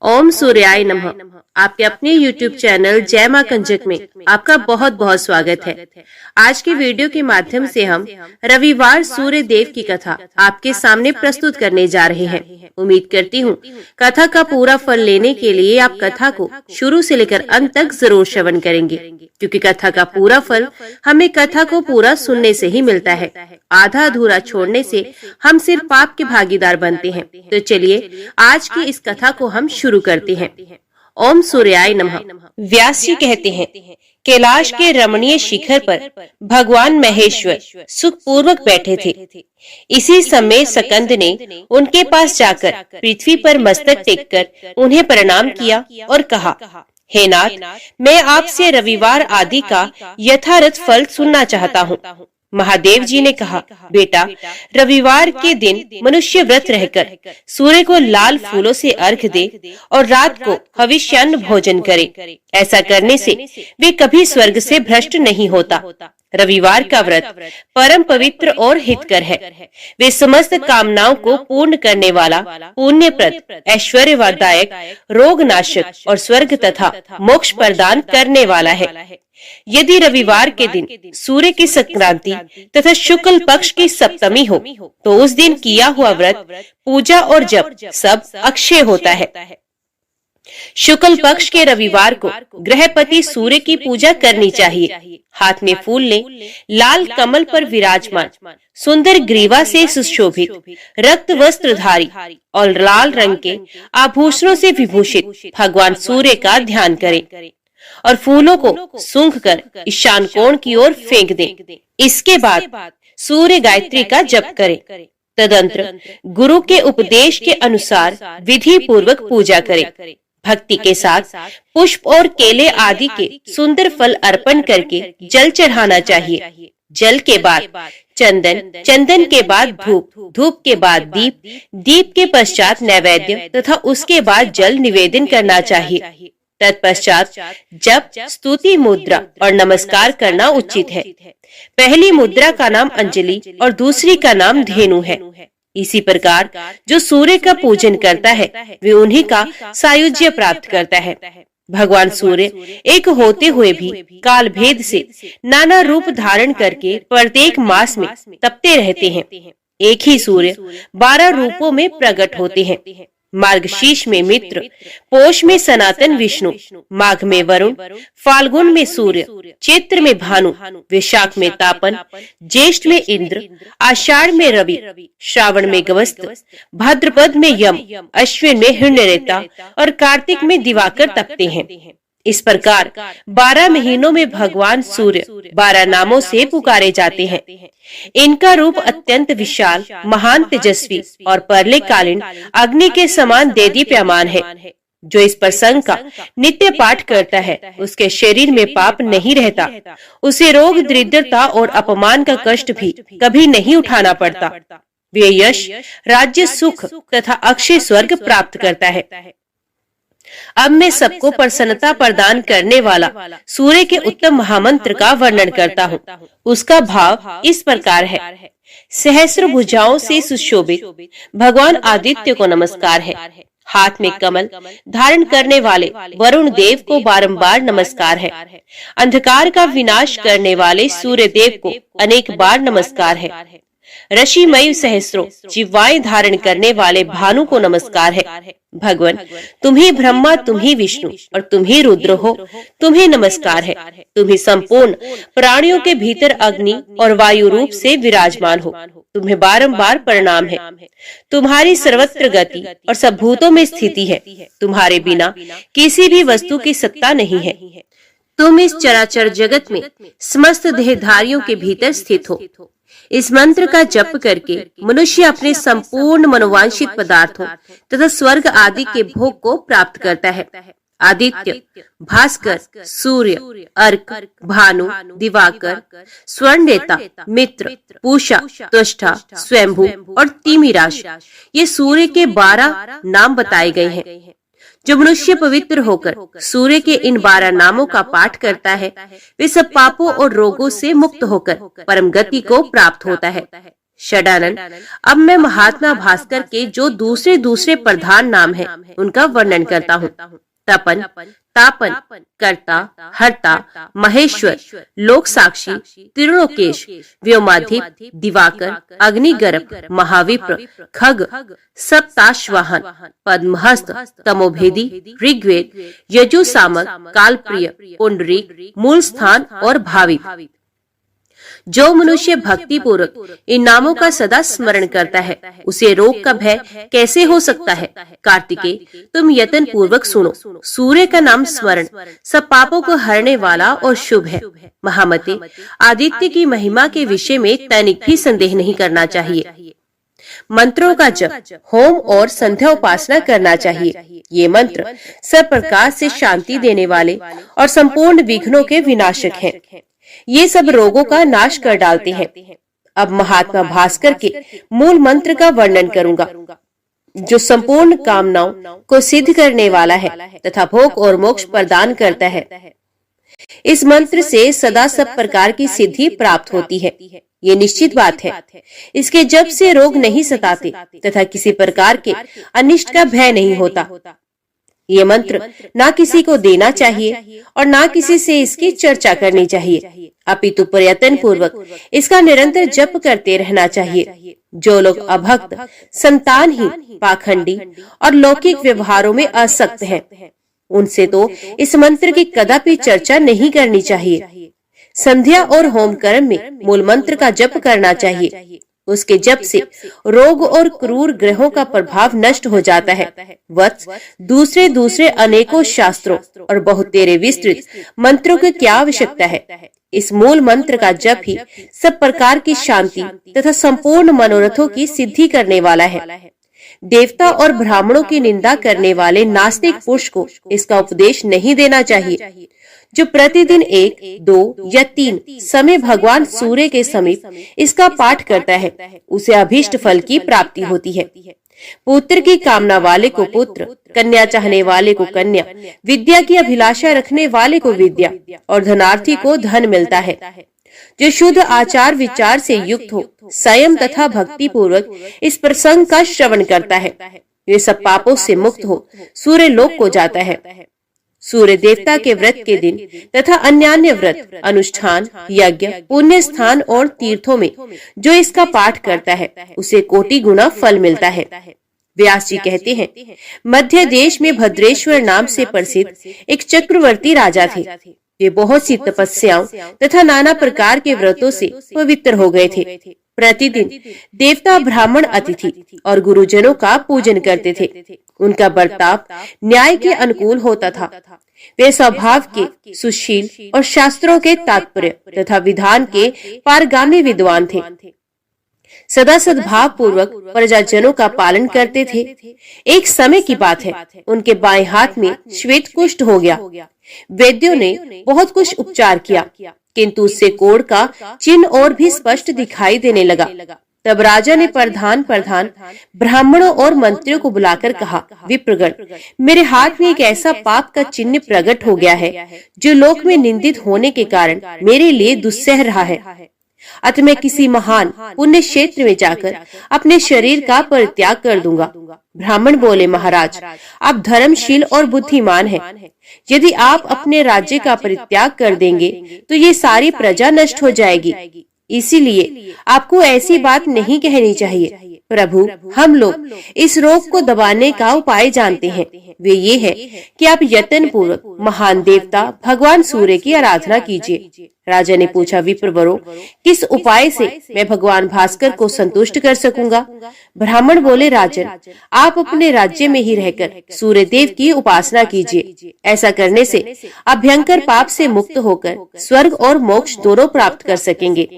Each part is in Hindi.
ओम सूर्याय नमः। आपके अपने YouTube चैनल जय मां कंजक में आपका बहुत बहुत स्वागत है। आज की वीडियो के माध्यम से हम रविवार सूर्य देव की कथा आपके सामने प्रस्तुत करने जा रहे हैं। उम्मीद करती हूँ कथा का पूरा फल लेने के लिए आप कथा को शुरू से लेकर अंत तक जरूर श्रवण करेंगे, क्योंकि कथा का पूरा फल हमें कथा को पूरा सुनने से ही मिलता है। आधा अधूरा छोड़ने से हम सिर्फ पाप के भागीदार बनते हैं। तो चलिए आज की इस कथा को हम शुरू करते हैं। ओम सूर्याय नमः। व्यास जी कहते हैं, कैलाश के रमणीय शिखर पर भगवान महेश्वर सुखपूर्वक बैठे थे। इसी समय सकंद ने उनके पास जाकर पृथ्वी पर मस्तक टेककर उन्हें प्रणाम किया और कहा, हे नाथ, मैं आपसे रविवार आदि का यथार्थ फल सुनना चाहता हूँ। महादेव जी ने कहा, बेटा, रविवार के दिन मनुष्य व्रत रहकर सूर्य को लाल फूलों से अर्घ दे और रात को हविष्यान्न भोजन करे। ऐसा करने से वे कभी स्वर्ग से भ्रष्ट नहीं होता। रविवार का व्रत परम पवित्र और हितकर है। वे समस्त कामनाओं को पूर्ण करने वाला, पुण्यप्रद, ऐश्वर्यदायक, रोग नाशक और स्वर्ग तथा मोक्ष प्रदान करने वाला है। यदि रविवार के दिन सूर्य की संक्रांति तथा शुक्ल पक्ष की सप्तमी हो तो उस दिन किया हुआ व्रत, पूजा और जप सब अक्षय होता है। शुक्ल पक्ष के रविवार को गृहपति सूर्य की पूजा करनी चाहिए। हाथ में फूल ले, लाल कमल पर विराजमान, सुंदर ग्रीवा से सुशोभित, रक्त वस्त्रधारी और लाल रंग के आभूषणों से विभूषित भगवान सूर्य का ध्यान करें और फूलों को सूंघ कर ईशान कोण की ओर फेंक दें। इसके बाद सूर्य गायत्री का जप करें। तदंतर गुरु के उपदेश के अनुसार विधि पूर्वक पूजा करें। भक्ति के साथ पुष्प और केले आदि के सुंदर फल अर्पण करके जल चढ़ाना चाहिए। जल के बाद चंदन, चंदन के बाद धूप, धूप के बाद दीप, दीप के पश्चात नैवेद्य तथा उसके बाद जल निवेदन करना चाहिए। तत्पश्चात जप, स्तुति मुद्रा और नमस्कार करना उचित है। पहली मुद्रा का नाम अंजलि और दूसरी का नाम धेनु है। इसी प्रकार जो सूर्य का पूजन करता है वे उन्हीं का सायुज्य प्राप्त करता है। भगवान सूर्य एक होते हुए भी काल भेद से नाना रूप धारण करके प्रत्येक मास में तपते रहते हैं। एक ही सूर्य 12 रूपों में प्रकट होते हैं। मार्गशीर्ष में मित्र, पोष में सनातन विष्णु, माघ में वरुण, फाल्गुन में सूर्य, चैत्र में भानु, वैशाख में तापन, ज्येष्ठ में इंद्र, आषाढ़ में रवि, श्रावण में गवस्त, भाद्रपद में यम, अश्विन में हिरण्यरेता और कार्तिक में दिवाकर तपते हैं। इस प्रकार 12 महीनों में भगवान सूर्य 12 नामों से पुकारे जाते हैं। इनका रूप अत्यंत विशाल, महान, तेजस्वी और प्रलयकालीन अग्नि के समान देदीप्यमान है। जो इस प्रसंग का नित्य पाठ करता है उसके शरीर में पाप नहीं रहता। उसे रोग, दरिद्रता और अपमान का कष्ट भी कभी नहीं उठाना पड़ता। वे यश, राज्य, सुख तथा अक्षय स्वर्ग प्राप्त करता है। अब मैं सबको प्रसन्नता प्रदान करने वाला सूर्य के उत्तम महामंत्र का वर्णन करता हूँ। उसका भाव इस प्रकार है। सहस्र भुजाओं से सुशोभित भगवान आदित्य को नमस्कार है। हाथ में कमल धारण करने वाले वरुण देव को बारंबार नमस्कार है। अंधकार का विनाश करने वाले सूर्य देव को अनेक बार नमस्कार है। ऋषिमय सहस्रों जिह्वाएं धारण करने वाले भानु को नमस्कार है। भगवान, तुम ही ब्रह्मा, तुम ही विष्णु और तुम ही रुद्र हो, तुम्हें नमस्कार है। तुम ही संपूर्ण प्राणियों के भीतर अग्नि और वायु रूप से विराजमान हो, तुम्हें बारंबार प्रणाम है। तुम्हारी सर्वत्र गति और सब भूतों में स्थिति है। तुम्हारे बिना किसी भी वस्तु की सत्ता नहीं है। तुम इस चराचर जगत में समस्त देहधारियों के भीतर स्थित हो। इस मंत्र का जप करके मनुष्य अपने संपूर्ण मनोवांछित पदार्थों तथा स्वर्ग आदि के भोग को प्राप्त करता है। आदित्य, भास्कर, सूर्य, अर्क, भानु, दिवाकर, स्वर्णरेता, मित्र, पूषा, त्वष्टा, स्वयंभू और तिमिराश, ये सूर्य के 12 नाम बताए गए हैं। जो मनुष्य पवित्र होकर सूर्य के इन 12 नामों का पाठ करता है वे सब पापों और रोगों से मुक्त होकर परम गति को प्राप्त होता है। षडानन। अब मैं महात्मा भास्कर के जो दूसरे दूसरे प्रधान नाम हैं, उनका वर्णन करता हूँ। तपन, तापन, कर्ता, हर्ता, महेश्वर, लोक साक्षी, त्रिलोकेश, व्योमाधिप, दिवाकर, अग्निगर्भ, महाविप्र, खग, सप्ताश्वाहन, पद्महस्त, तमोभेदी, ऋग्वेद, यजुसामक, कालप्रिय, पुंडरीक, मूल स्थान और भाविक। जो मनुष्य भक्ति पूर्वक इन नामों का सदा स्मरण करता है, उसे रोग का भय कैसे हो सकता है। कार्तिकेय, तुम यत्न पूर्वक सुनो। सूर्य का नाम स्मरण सब पापों को हरने वाला और शुभ है। महामते, आदित्य की महिमा के विषय में तनिक भी संदेह नहीं करना चाहिए। मंत्रों का जप, होम और संध्या उपासना करना चाहिए। ये मंत्र सब प्रकार से शांति देने वाले और संपूर्ण विघ्नों के विनाशक हैं। ये सब रोगों का नाश कर डालते हैं। अब महात्मा भास्कर के मूल मंत्र का वर्णन करूंगा, जो संपूर्ण कामनाओं को सिद्ध करने वाला है तथा भोग और मोक्ष प्रदान करता है। इस मंत्र से सदा सब प्रकार की सिद्धि प्राप्त होती है, ये निश्चित बात है। इसके जप से रोग नहीं सताते तथा किसी प्रकार के अनिष्ट का भय नहीं होता। ये मंत्र ना किसी को देना चाहिए और ना किसी से इसकी चर्चा करनी चाहिए, अपितु प्रयत्न पूर्वक इसका निरंतर जप करते रहना चाहिए। जो लोग अभक्त, संतानहीन, पाखंडी और लौकिक व्यवहारों में आसक्त हैं, उनसे तो इस मंत्र की कदापि चर्चा नहीं करनी चाहिए। संध्या और होम कर्म में मूल मंत्र का जप करना चाहिए। उसके जप से रोग और क्रूर ग्रहों का प्रभाव नष्ट हो जाता है। वत्स, दूसरे दूसरे अनेकों शास्त्रों और बहुतेरे विस्तृत मंत्रों की क्या आवश्यकता है। इस मूल मंत्र का जप ही सब प्रकार की शांति तथा संपूर्ण मनोरथों की सिद्धि करने वाला है। देवता और ब्राह्मणों की निंदा करने वाले नास्तिक पुरुष को इसका उपदेश नहीं देना चाहिए। जो प्रतिदिन 1, 2 या 3 समय भगवान सूर्य के समीप इसका पाठ करता है, उसे अभीष्ट फल की प्राप्ति होती है। पुत्र की कामना वाले को पुत्र, कन्या चाहने वाले को कन्या, विद्या की अभिलाषा रखने वाले को विद्या और धनार्थी को धन मिलता है। जो शुद्ध आचार विचार से युक्त हो, संयम तथा भक्ति पूर्वक इस प्रसंग का श्रवण करता है, वे सब पापों से मुक्त हो सूर्य लोक को जाता है। सूर्य देवता के व्रत के दिन तथा अन्यान्य व्रत, अनुष्ठान, यज्ञ, पुण्य स्थान और तीर्थों में जो इसका पाठ करता है, उसे कोटि गुना फल मिलता है। व्यास जी कहते हैं, मध्य देश में भद्रेश्वर नाम से प्रसिद्ध एक चक्रवर्ती राजा थे। वे बहुत सी तपस्याओं तथा नाना प्रकार के व्रतों से पवित्र हो गए थे। प्रतिदिन देवता, ब्राह्मण, अतिथि और गुरुजनों का पूजन करते थे। उनका बर्ताव न्याय के अनुकूल होता था। वे स्वभाव के सुशील और शास्त्रों के तात्पर्य तथा विधान के पारगामी विद्वान थे। सदा सद्भाव पूर्वक प्रजाजनों का पालन करते थे। एक समय की बात है, उनके बाएं हाथ में श्वेत कुष्ठ हो गया। वैद्यों ने बहुत कुछ उपचार किया, किंतु उससे कोढ़ का चिन्ह और भी स्पष्ट दिखाई देने लगा। तब राजा ने प्रधान ब्राह्मणों और मंत्रियों को बुलाकर कहा, विप्रगण, मेरे हाथ में एक ऐसा पाप का चिन्ह प्रकट हो गया है, जो लोक में निंदित होने के कारण मेरे लिए दुस्सह रहा है। अतः मैं किसी महान पुण्य क्षेत्र में जाकर अपने शरीर का परित्याग कर दूंगा। ब्राह्मण बोले, महाराज, आप धर्मशील और बुद्धिमान हैं। यदि आप अपने राज्य का परित्याग कर देंगे तो ये सारी प्रजा नष्ट हो जाएगी। इसीलिए आपको ऐसी बात नहीं कहनी चाहिए। प्रभु, हम लोग इस रोग को दबाने का उपाय जानते हैं। वे ये है कि आप यत्न पूर्वक महान देवता भगवान सूर्य की आराधना कीजिए। राजा ने पूछा, विप्रवरों, किस उपाय से मैं भगवान भास्कर को संतुष्ट कर सकूंगा? ब्राह्मण बोले, राजन, आप अपने राज्य में ही रहकर सूर्य देव की उपासना कीजिए। ऐसा करने से आप भयंकर पाप से मुक्त होकर स्वर्ग और मोक्ष दोनों प्राप्त कर सकेंगे।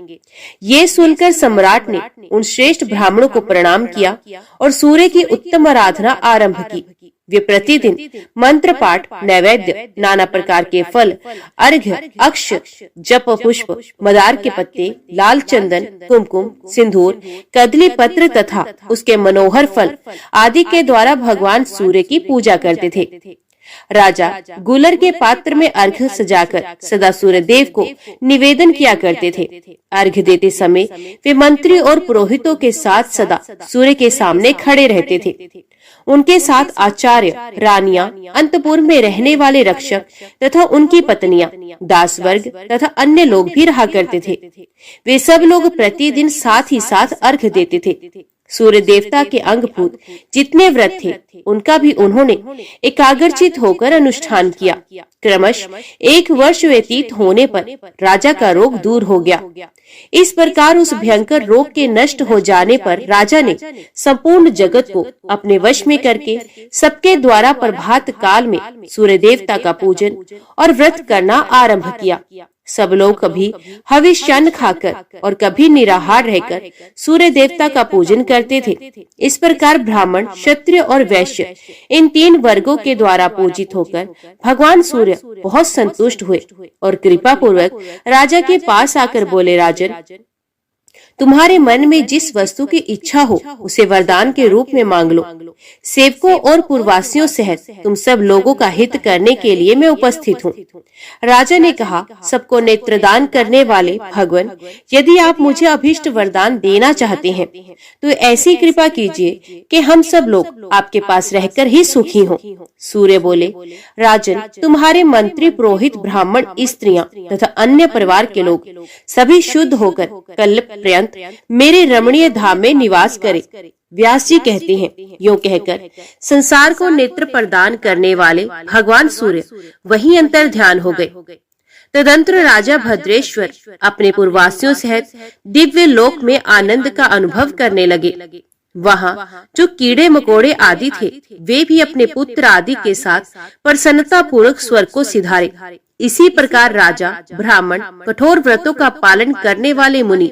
ये सुनकर सम्राट ने उन श्रेष्ठ ब्राह्मणों को प्रणाम किया और सूर्य की उत्तम आराधना आरंभ की। वे प्रतिदिन मंत्र पाठ, नैवेद्य, नाना प्रकार के फल, अर्घ्य, अक्ष, जप पुष्प, मदार के पत्ते, लाल चंदन, कुमकुम, सिंदूर, कदली पत्र तथा उसके मनोहर फल आदि के द्वारा भगवान सूर्य की पूजा करते थे। राजा गुलर के पात्र में अर्घ्य सजाकर सदा सूर्यदेव को निवेदन किया करते थे। अर्घ्य देते समय वे मंत्री और पुरोहितों के साथ सदा सूर्य के सामने खड़े रहते थे। उनके साथ आचार्य, रानियां, अंतपुर में रहने वाले रक्षक तथा उनकी पत्नियां, दास वर्ग तथा अन्य लोग भी रहा करते थे। वे सब लोग प्रतिदिन साथ ही साथ अर्घ्य देते थे। सूर्य देवता के अंगभूत जितने व्रत थे उनका भी उन्होंने एकाग्रचित होकर अनुष्ठान किया। क्रमश 1 वर्ष व्यतीत होने पर राजा का रोग दूर हो गया। इस प्रकार उस भयंकर रोग के नष्ट हो जाने पर राजा ने संपूर्ण जगत को अपने वश में करके सबके द्वारा प्रभात काल में सूर्य देवता का पूजन और व्रत करना आरंभ किया। सब लोग कभी हविष्यान्न खाकर और कभी निराहार रहकर सूर्य देवता का पूजन करते थे। इस प्रकार ब्राह्मण, क्षत्रिय और वैश्य इन 3 वर्गों के द्वारा पूजित होकर भगवान सूर्य बहुत संतुष्ट हुए और कृपा पूर्वक राजा के पास आकर बोले, राजन, तुम्हारे मन में जिस वस्तु की इच्छा हो उसे वरदान के रूप में मांग लो। सेवकों और पूर्ववासियों सहित तुम सब लोगों का हित करने के लिए मैं उपस्थित हूँ। राजा ने कहा, सबको नेत्रदान करने वाले भगवान, यदि आप मुझे अभीष्ट वरदान देना चाहते हैं तो ऐसी कृपा कीजिए कि हम सब लोग आपके पास रहकर ही सुखी हों। सूर्य बोले, राजन, तुम्हारे मंत्री, पुरोहित, ब्राह्मण, स्त्रियां तथा अन्य परिवार के लोग सभी शुद्ध होकर कल्प पर्यंत मेरे रमणीय धाम में निवास करे। व्यास जी कहते हैं, यूं कहकर संसार को नेत्र प्रदान करने वाले भगवान सूर्य वहीं अंतर ध्यान हो गए। तदंतर राजा भद्रेश्वर अपने पूर्ववासियों सहित दिव्य लोक में आनंद का अनुभव करने लगे। वहाँ जो कीड़े मकोड़े आदि थे वे भी अपने पुत्र आदि के साथ प्रसन्नता पूर्वक स्वर्ग को सिधारे। इसी प्रकार राजा, ब्राह्मण, कठोर व्रतों का पालन करने वाले मुनि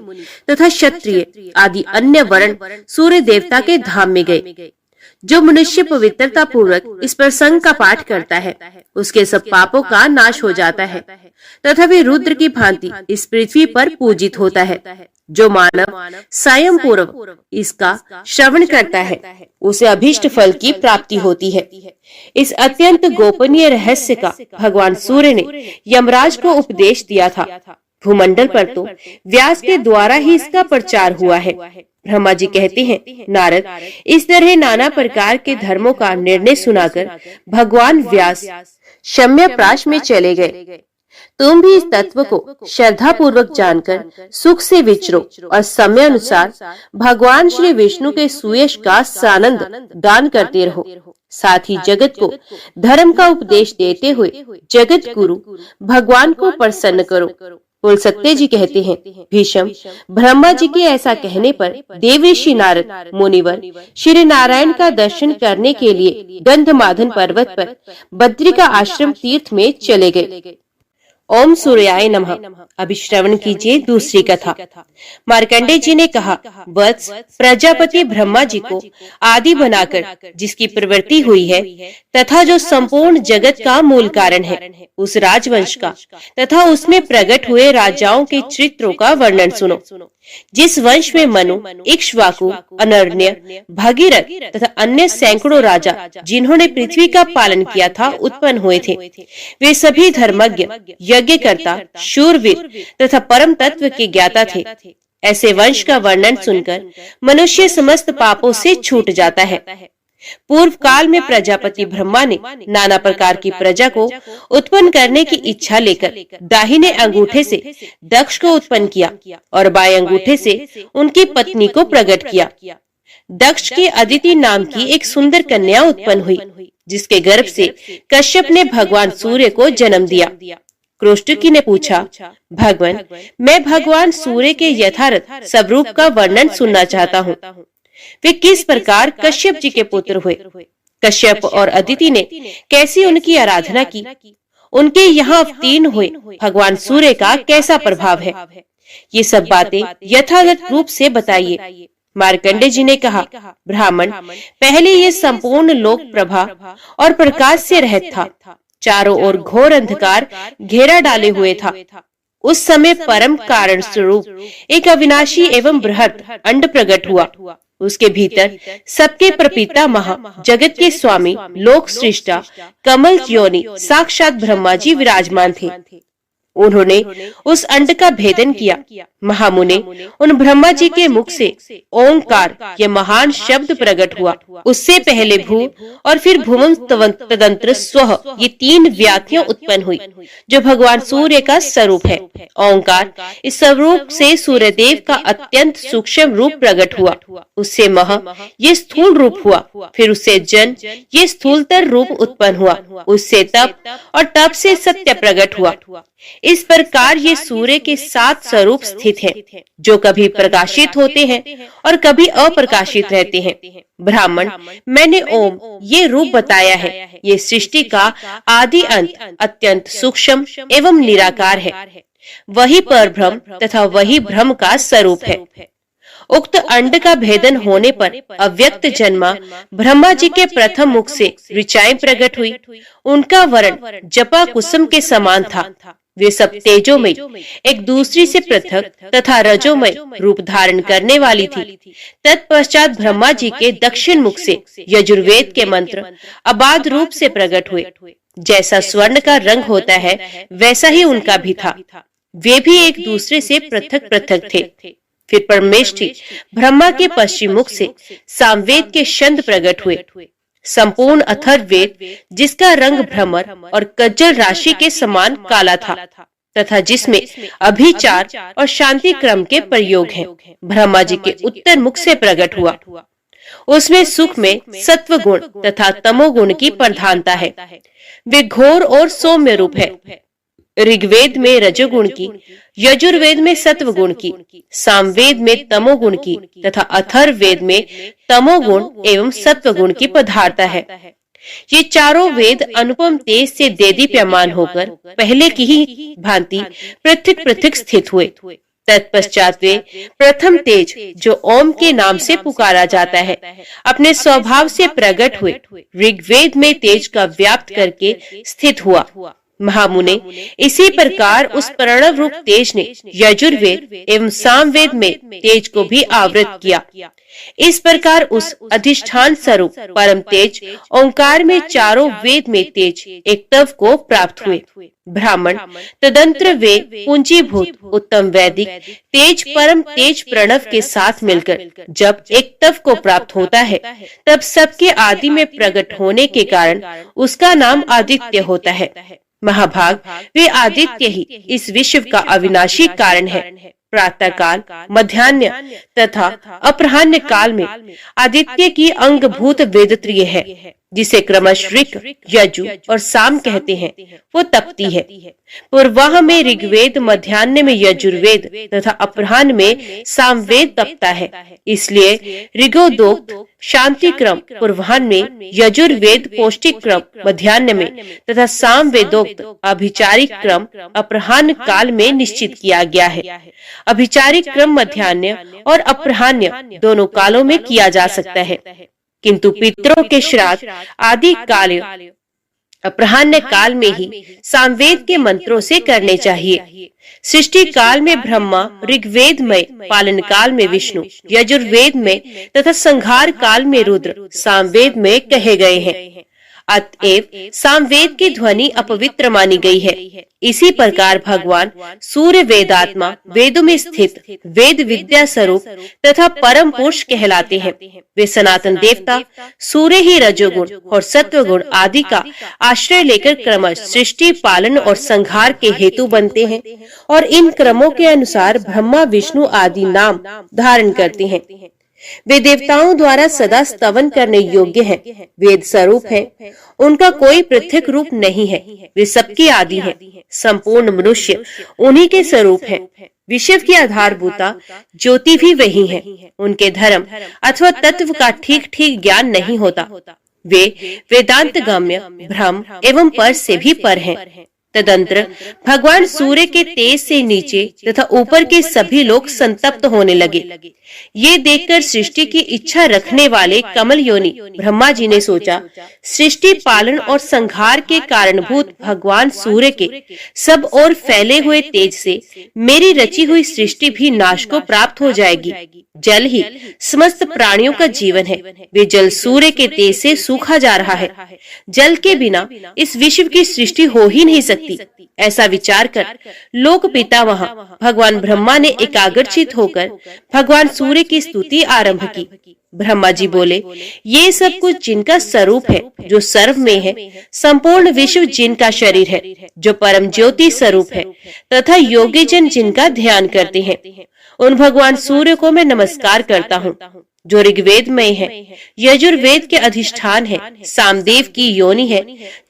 तथा क्षत्रिय आदि अन्य वर्ण सूर्य देवता के धाम में गए। जो मनुष्य पवित्रता पूर्वक इस प्रसंग का पाठ करता है उसके सब पापों का नाश हो जाता है तथा वे रुद्र की भांति इस पृथ्वी पर पूजित होता है। जो मानव स्वयं पूर्व इसका श्रवण करता है उसे अभीष्ट फल की प्राप्ति होती है। इस अत्यंत गोपनीय रहस्य का भगवान सूर्य ने यमराज को उपदेश दिया था। भूमंडल पर तो व्यास के द्वारा ही इसका प्रचार हुआ है। ब्रह्मा जी कहते हैं, नारद, इस तरह नाना प्रकार के धर्मों का निर्णय सुनाकर भगवान व्यास शम्यप्राश में चले गए। तुम भी इस तत्व को श्रद्धा पूर्वक जानकर सुख से विचरो और समय अनुसार भगवान श्री विष्णु के सुयश का सानंद दान करते रहो। साथ ही जगत को धर्म का उपदेश देते हुए जगत गुरु भगवान को प्रसन्न करो। कुल सत्य जी कहते हैं, भीष्म, ब्रह्मा जी के ऐसा कहने पर देवर्षि नारद मुनिवर श्री नारायण का दर्शन करने के लिए गंधमादन पर्वत पर बद्री का आश्रम तीर्थ में चले गए। ओम सूर्याय नमः। अभी श्रवण कीजिए दूसरी कथा। मार्कंडेय जी ने कहा, वत्स, प्रजापति ब्रह्मा जी को आदि बनाकर जिसकी प्रवृत्ति हुई है तथा जो संपूर्ण जगत का मूल कारण है, उस राजवंश का तथा उसमें प्रकट हुए राजाओं के चरित्रों का वर्णन सुनो। जिस वंश में मनु, इक्ष्वाकु, अनर्ण्य, भगीरथ तथा अन्य सैकड़ों राजा जिन्होंने पृथ्वी का पालन किया था उत्पन्न हुए थे, वे सभी धर्मज्ञ, यज्ञकर्ता, शूरवीर तथा परम तत्व के ज्ञाता थे। ऐसे वंश का वर्णन सुनकर मनुष्य समस्त पापों से छूट जाता है। पूर्व काल में प्रजापति ब्रह्मा ने नाना प्रकार की प्रजा को उत्पन्न करने की इच्छा लेकर दाहिने अंगूठे से दक्ष को उत्पन्न किया और बाएं अंगूठे से उनकी पत्नी को प्रकट किया। दक्ष की अदिति नाम की एक सुंदर कन्या उत्पन्न हुई, जिसके गर्भ से कश्यप ने भगवान सूर्य को जन्म दिया। क्रोष्टकी ने पूछा, भगवान, मैं भगवान सूर्य के यथार्थ स्वरूप का वर्णन सुनना चाहता हूँ। वे किस प्रकार कश्यप जी के पुत्र हुए, कश्यप और अदिति ने कैसी उनकी आराधना की, उनके यहाँ अवतीर्ण हुए भगवान सूर्य का कैसा प्रभाव है, ये सब बातें यथार्थ रूप से बताइए। मार्कंडेय जी ने कहा, ब्राह्मण, पहले ये संपूर्ण लोक प्रभा और प्रकाश से रहित था। चारों ओर घोर अंधकार घेरा डाले हुए था। उस समय परम कारण स्वरूप एक अविनाशी एवं बृहत अंड प्रकट हुआ। उसके भीतर सबके प्रपिता महा जगत के स्वामी लोक सृष्टा कमल योनि साक्षात ब्रह्मा जी विराजमान थे। उन्होंने उस अंड का भेदन किया। महामुने उन ब्रह्मा जी के मुख से ओंकार ये महान शब्द प्रकट हुआ। उससे पहले भू और फिर भुवं तदंत्र स्वः ये 3 व्याख्याएं उत्पन्न हुई जो भगवान सूर्य का स्वरूप है। ओंकार इस स्वरूप से सूर्यदेव का अत्यंत सूक्ष्म रूप प्रकट हुआ। उससे मह ये स्थूल रूप हुआ। फिर उससे जन ये स्थूलतर रूप उत्पन्न हुआ। उससे तप और तप से सत्य प्रकट हुआ। इस प्रकार ये सूर्य के 7 स्वरूप स्थित हैं, जो कभी प्रकाशित होते हैं और कभी अप्रकाशित रहते हैं। ब्राह्मण मैंने ओम ये रूप बताया है। ये सृष्टि का आदि अंत अत्यंत सूक्ष्म एवं निराकार है। वही परब्रह्म तथा वही ब्रह्म का स्वरूप है। उक्त अंड का भेदन होने पर अव्यक्त जन्मा ब्रह्मा जी के प्रथम मुख से ऋचाएं प्रकट हुई। उनका वर्ण जपा कुसुम के समान था। वे सब तेजोमय एक दूसरी से पृथक तथा रजोमय रूप धारण करने वाली थी। तत्पश्चात ब्रह्मा जी के दक्षिण मुख से यजुर्वेद के मंत्र अबाध रूप से प्रकट हुए। जैसा स्वर्ण का रंग होता है वैसा ही उनका भी था। वे भी एक दूसरे से पृथक पृथक थे। फिर परमेष्ठी ब्रह्मा के पश्चिम मुख से सामवेद के छंद प्रकट हुए। संपूर्ण अथर्ववेद जिसका रंग भ्रमर और कज्जल राशि के समान काला था तथा जिसमें अभिचार और शांति क्रम के प्रयोग हैं, ब्रह्मा जी के उत्तर मुख से प्रकट हुआ। उसमें सुख में सत्व गुण तथा तमोगुण की प्रधानता है। वे घोर और सौम्य रूप है। ऋग्वेद में रजोगुण की, यजुर्वेद में सत्व गुण की, सामवेद में तमोगुण की तथा अथर्ववेद में तमोगुण एवं सत्व गुण की पदार्थ है। ये चारों वेद अनुपम तेज से देदीप्यमान होकर पहले की ही भांति पृथक पृथक स्थित हुए। तत्पश्चात वे प्रथम तेज जो ओम के नाम से पुकारा जाता है अपने स्वभाव से प्रकट हुए। ऋग्वेद में तेज का व्याप्त करके स्थित हुआ। महामुने इसी प्रकार उस प्रणव रूप तेज ने यजुर्वेद एवं सामवेद में तेज को भी आवृत किया। इस प्रकार उस अधिष्ठान स्वरूप परम तेज ओंकार में चारों वेद में तेज एकत्व को प्राप्त हुए। ब्राह्मण तदंतर वे पूंजीभूत उत्तम वैदिक तेज परम तेज प्रणव के साथ मिलकर जब एकत्व को प्राप्त होता है तब सबके आदि में प्रकट होने के कारण उसका नाम आदित्य होता है। महाभाग वे आदित्य ही इस विश्व का अविनाशी कारण है। प्रातः काल, मध्याह्न तथा अपराह्न काल में आदित्य की अंगभूत वेदत्रिय है जिसे क्रमश ऋक, यजु और साम कहते हैं। वो तपती है। पूर्वाह में ऋग्वेद, मध्याह्न में यजुर्वेद तथा अपराह्न में सामवेद तपता है। इसलिए ऋगोदोक्त शांति क्रम पूर्वाह्न में, यजुर्वेद पौष्टिक क्रम मध्याह्न में तथा सामवेदोक्त अभिचारिक क्रम अपराह्न काल में निश्चित किया गया है। अभिचारिक क्रम मध्याह्न और अपराह्न दोनों कालों में किया जा सकता है, किंतु पितरों के श्राद्ध आदि काल अपराह्न काल में ही सामवेद के मंत्रों से करने चाहिए। सृष्टि काल में ब्रह्मा, ऋग्वेद में पालन काल में विष्णु, यजुर्वेद में तथा संहार काल में रुद्र सामवेद में कहे गए हैं। अतएव सामवेद की ध्वनि अपवित्र मानी गई है। इसी प्रकार भगवान सूर्य वेदात्मा, वेदों में स्थित वेद विद्या स्वरूप तथा परम पुरुष कहलाते हैं। वे सनातन देवता सूर्य ही रजोगुण और सत्व गुण आदि का आश्रय लेकर क्रमश सृष्टि, पालन और संहार के हेतु बनते हैं और इन क्रमों के अनुसार ब्रह्मा, विष्णु आदि नाम धारण करते हैं। वे देवताओं द्वारा सदा स्तवन करने योग्य हैं। वेद स्वरूप हैं। उनका कोई पृथक रूप नहीं है। वे सबके आदि हैं। संपूर्ण मनुष्य उन्हीं के स्वरूप हैं। विश्व की आधारभूता ज्योति भी वही है। उनके धर्म अथवा तत्व का ठीक ठीक ज्ञान नहीं होता। वे वेदांत गम्य, ब्रह्म एवं पर से भी पर हैं। तदंतर भगवान सूर्य के तेज से नीचे तथा ऊपर के सभी लोग संतप्त होने लगे। ये देखकर सृष्टि की इच्छा रखने वाले कमल योनि ब्रह्मा जी ने सोचा, सृष्टि पालन और संहार के कारणभूत भगवान सूर्य के सब ओर फैले हुए तेज से मेरी रची हुई सृष्टि भी नाश को प्राप्त हो जाएगी। जल ही समस्त प्राणियों का जीवन है, वे जल सूर्य के तेज से सूखा जा रहा है। जल के बिना इस विश्व की सृष्टि हो ही नहीं सकती। ऐसा विचार कर लोक पिता वहां भगवान ब्रह्मा ने एकाग्रचित होकर भगवान सूर्य की स्तुति आरंभ की। ब्रह्मा जी बोले, ये सब कुछ जिनका स्वरूप है, जो सर्व में है, संपूर्ण विश्व जिनका शरीर है, जो परम ज्योति स्वरूप है, तथा योगी जन जिनका ध्यान करते हैं, उन भगवान सूर्य को मैं नमस्कार करता हूँ, जो ऋग्वेद में है, यजुर्वेद के अधिष्ठान है, सामदेव की योनि है,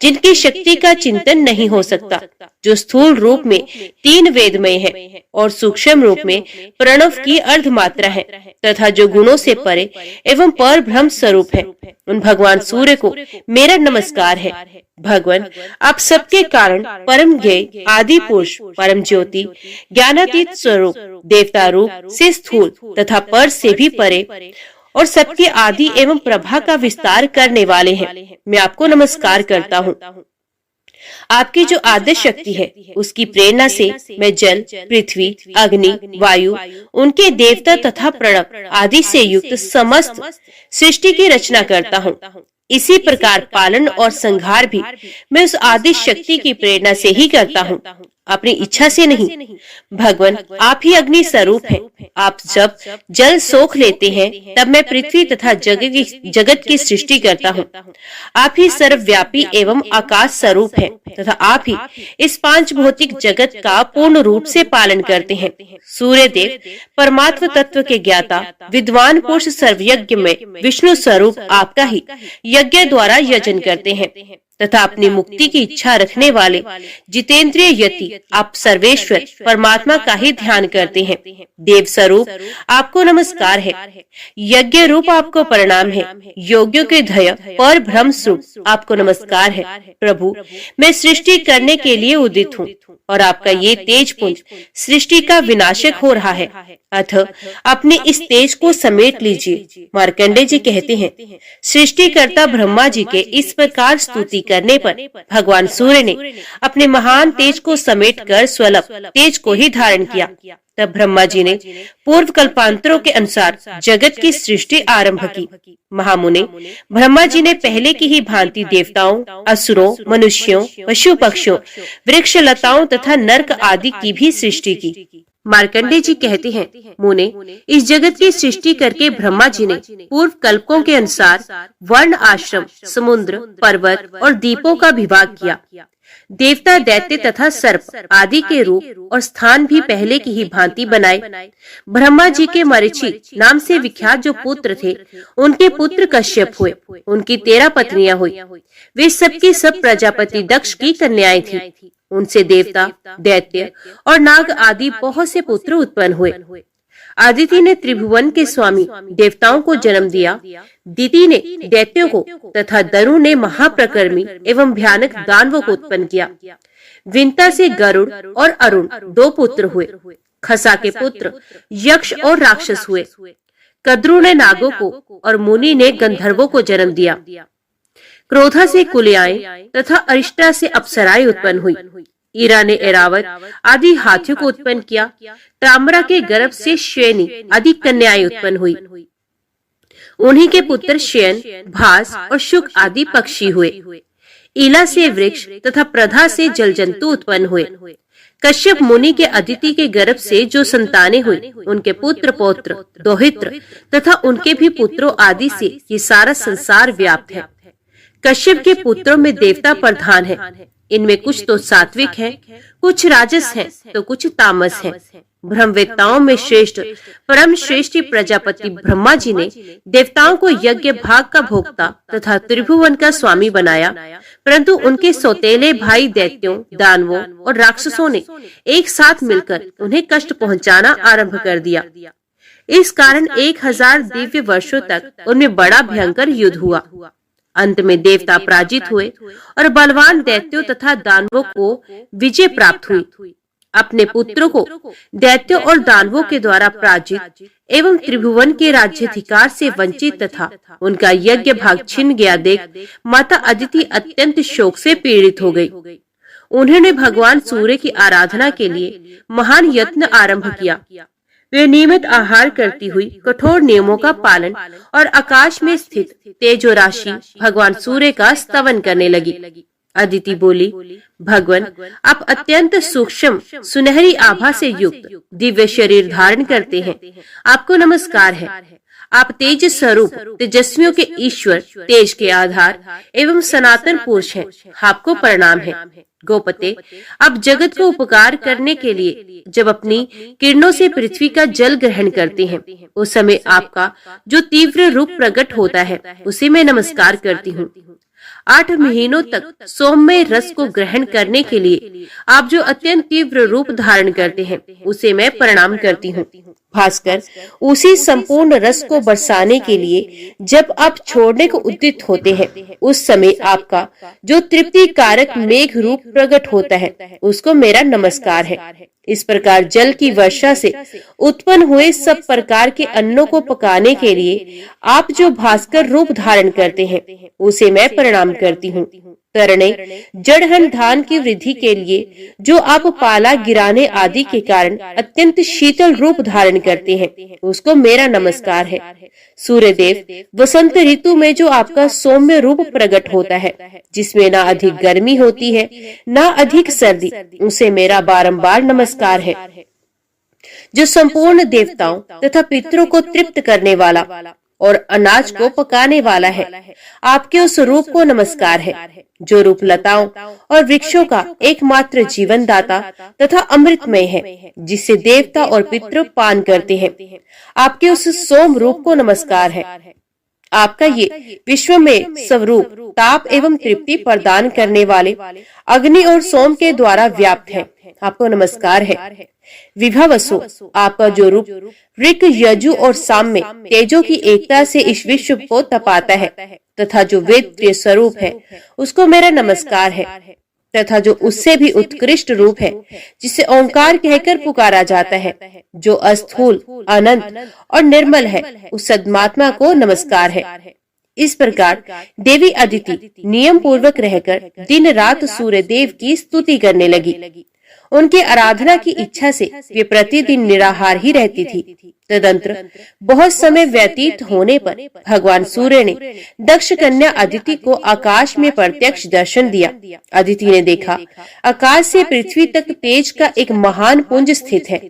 जिनकी शक्ति का चिंतन नहीं हो सकता, जो स्थूल रूप में 3 वेदमय है और सूक्ष्म रूप में प्रणव की अर्धमात्रा है, तथा जो गुणों से परे एवं पर ब्रह्म स्वरूप है, उन भगवान सूर्य को मेरा नमस्कार है। भगवान, आप सबके कारण परम ज्ञेय, आदि पुरुष, परम ज्योति, ज्ञानातीत स्वरूप, देवता रूप से स्थूल तथा पर से भी परे और सबके आदि एवं प्रभा का विस्तार करने वाले हैं। मैं आपको नमस्कार करता हूँ। आपकी जो आदर्श शक्ति है, उसकी प्रेरणा से मैं जल, पृथ्वी, अग्नि, वायु, उनके देवता तथा प्रणव आदि से युक्त समस्त सृष्टि की रचना करता हूँ। इसी प्रकार पालन और संहार भी मैं उस आदिश शक्ति की प्रेरणा से ही करता हूँ, अपनी इच्छा से नहीं। भगवान, आप ही अग्नि स्वरूप हैं। आप जब जल सोख लेते हैं, तब मैं पृथ्वी तथा जगत की सृष्टि करता हूँ। आप ही सर्वव्यापी एवं आकाश स्वरूप हैं, तथा आप ही इस 5 भौतिक जगत का पूर्ण रूप से पालन करते हैं। सूर्य देव परमात्म तत्व के ज्ञाता, विद्वान पुरुष, सर्वयज्ञ में विष्णु स्वरूप आपका ही यज्ञ द्वारा यजन करते हैं, तथा अपनी मुक्ति की इच्छा रखने वाले जितेंद्रिय यति आप सर्वेश्वर परमात्मा का ही ध्यान करते हैं। देव स्वरूप आपको नमस्कार है। यज्ञ रूप आपको प्रणाम है। योग्यों के ध्येय पर ब्रह्म स्वरूप आपको नमस्कार है। प्रभु, मैं सृष्टि करने के लिए उदित हूँ और आपका ये तेज पुंज सृष्टि का विनाशक हो रहा है, अतः अपने इस तेज को समेट लीजिए। मार्कंडेय जी कहते हैं, सृष्टिकर्ता ब्रह्मा जी के इस प्रकार स्तुति करने पर भगवान सूर्य ने अपने महान तेज को समेट कर स्वल्प तेज को ही धारण किया। तब ब्रह्मा जी ने पूर्व कल्पांतरों के अनुसार जगत की सृष्टि आरंभ की। महामुने ब्रह्मा जी ने पहले की ही भांति देवताओं, असुरों, मनुष्यों, पशु पक्षियों, वृक्ष लताओं तथा नर्क आदि की भी सृष्टि की। मार्कंडेय जी कहते हैं, मुने, इस जगत की सृष्टि करके ब्रह्मा जी ने पूर्व कल्पों के अनुसार वर्ण, आश्रम, समुद्र, पर्वत और द्वीपों का विभाग किया। देवता, दैत्य तथा सर्प आदि के रूप और स्थान भी पहले की ही भांति बनाए। ब्रह्मा जी के मरीचि नाम से विख्यात जो पुत्र थे, उनके पुत्र कश्यप हुए। उनकी 13 पत्नियां हुई। वे सबकी सब प्रजापति दक्ष की कन्याएं थी। उनसे देवता, दैत्य और नाग आदि बहुत से पुत्र उत्पन्न हुए। आदिति ने त्रिभुवन के स्वामी देवताओं को जन्म दिया। दिति ने दैत्यों को तथा दरु ने महाप्रकर्मी एवं भयानक दानवों को उत्पन्न किया। विंता से गरुड़ और अरुण 2 पुत्र हुए। खसा के पुत्र यक्ष और राक्षस हुए। कद्रु ने नागों को और मुनि ने गंधर्वों को जन्म दिया। क्रोधा से कुलियाएं तथा अरिष्टा से अप्सराएं उत्पन्न हुई। ईरा ने एरावत आदि हाथियों को उत्पन्न किया। ताम्रा के गर्भ से श्येनी आदि कन्याएं उत्पन्न हुई। उन्हीं के पुत्र श्येन, भास और शुक आदि पक्षी हुए। ईला से वृक्ष तथा प्रधा से जल जंतु उत्पन्न हुए। कश्यप मुनि के अदिति के गर्भ से जो संतानें हुई, उनके पुत्र पौत्र, दोहित्र तथा उनके भी पुत्रों आदि से ये सारा संसार व्याप्त है। कश्यप के पुत्रों में देवता प्रधान है। इनमें कुछ तो सात्विक हैं, कुछ राजस हैं, तो कुछ तामस हैं। ब्रह्मवेत्ताओं में श्रेष्ठ परम श्रेष्ठ प्रजापति ब्रह्मा जी ने देवताओं को यज्ञ भाग का भोक्ता तथा त्रिभुवन का स्वामी बनाया, परंतु उनके सौतेले भाई दैत्यों, दानवों और राक्षसों ने एक साथ मिलकर उन्हें कष्ट पहुंचाना आरंभ कर दिया। इस कारण 1000 दिव्य वर्षों तक उनमें बड़ा भयंकर युद्ध हुआ। अंत में देवता पराजित हुए और बलवान दैत्यों तथा दानवों को विजय प्राप्त हुई। अपने पुत्रों को दैत्यों और दानवों के द्वारा पराजित एवं त्रिभुवन के राज्याधिकार से वंचित तथा उनका यज्ञ भाग छिन गया देख माता अदिति अत्यंत शोक से पीड़ित हो गई। उन्होंने भगवान सूर्य की आराधना के लिए महान यत्न आरंभ किया। वे नियमित आहार करती हुई कठोर नियमों का पालन और आकाश में स्थित तेजो राशि भगवान सूर्य का स्तवन करने लगी। अदिति बोली, भगवान, आप अत्यंत सूक्ष्म सुनहरी आभा से युक्त दिव्य शरीर धारण करते हैं। आपको नमस्कार है। आप तेज स्वरूप, तेजस्वियों के ईश्वर, तेज के आधार एवं सनातन पुरुष हैं। आपको प्रणाम है। गोपते, आप जगत को उपकार करने के लिए जब अपनी किरणों से पृथ्वी का जल ग्रहण करते हैं, उस समय आपका जो तीव्र रूप प्रकट होता है उसे मैं नमस्कार करती हूँ। 8 महीनों तक सौम्य रस को ग्रहण करने के लिए आप जो अत्यंत तीव्र रूप धारण करते हैं उसे मैं प्रणाम करती हूँ। भास्कर, उसी संपूर्ण रस को बरसाने के लिए जब आप छोड़ने को उद्यत होते हैं, उस समय आपका जो तृप्ति कारक मेघ रूप प्रकट होता है उसको मेरा नमस्कार है। इस प्रकार जल की वर्षा से उत्पन्न हुए सब प्रकार के अन्नों को पकाने के लिए आप जो भास्कर रूप धारण करते हैं उसे मैं प्रणाम करती हूँ। तरणे, जड़हन धान की वृद्धि के लिए जो आप पाला गिराने आदि के कारण अत्यंत शीतल रूप धारण करते हैं उसको मेरा नमस्कार है। सूर्य देव, वसंत ऋतु में जो आपका सौम्य रूप प्रकट होता है, जिसमें ना अधिक गर्मी होती है ना अधिक सर्दी, उसे मेरा बारंबार नमस्कार है। जो संपूर्ण देवताओं तथा पितरों को तृप्त करने वाला और अनाज को पकाने वाला है, आपके उस रूप को नमस्कार है। जो रूप लताओं और वृक्षों का एकमात्र जीवन दाता तथा अमृतमय है, जिससे देवता और पितृ पान करते हैं, आपके उस सोम रूप को नमस्कार है। आपका ये विश्व में स्वरूप ताप एवं तृप्ति प्रदान करने वाले अग्नि और सोम के द्वारा व्याप्त है। आपको नमस्कार है। विभावसु, आपका जो रूप ऋक, यजु और साम में तेजों की एकता से इस विश्व को तपाता है तथा जो वेद के स्वरूप है उसको मेरा नमस्कार है। तथा जो उससे भी उत्कृष्ट रूप है जिसे ओंकार कहकर पुकारा जाता है, जो अस्थूल, अनंत और निर्मल है, उस सद्मात्मा को नमस्कार है। इस प्रकार देवी अदिति नियम पूर्वक रहकर दिन रात सूर्य देव की स्तुति करने लगी। उनके आराधना की इच्छा से वे प्रतिदिन निराहार ही रहती थी। तदंतर बहुत समय व्यतीत होने पर भगवान सूर्य ने दक्ष कन्या अदिति को आकाश में प्रत्यक्ष दर्शन दिया। अदिति ने देखा, आकाश से पृथ्वी तक तेज का एक महान पुंज स्थित है।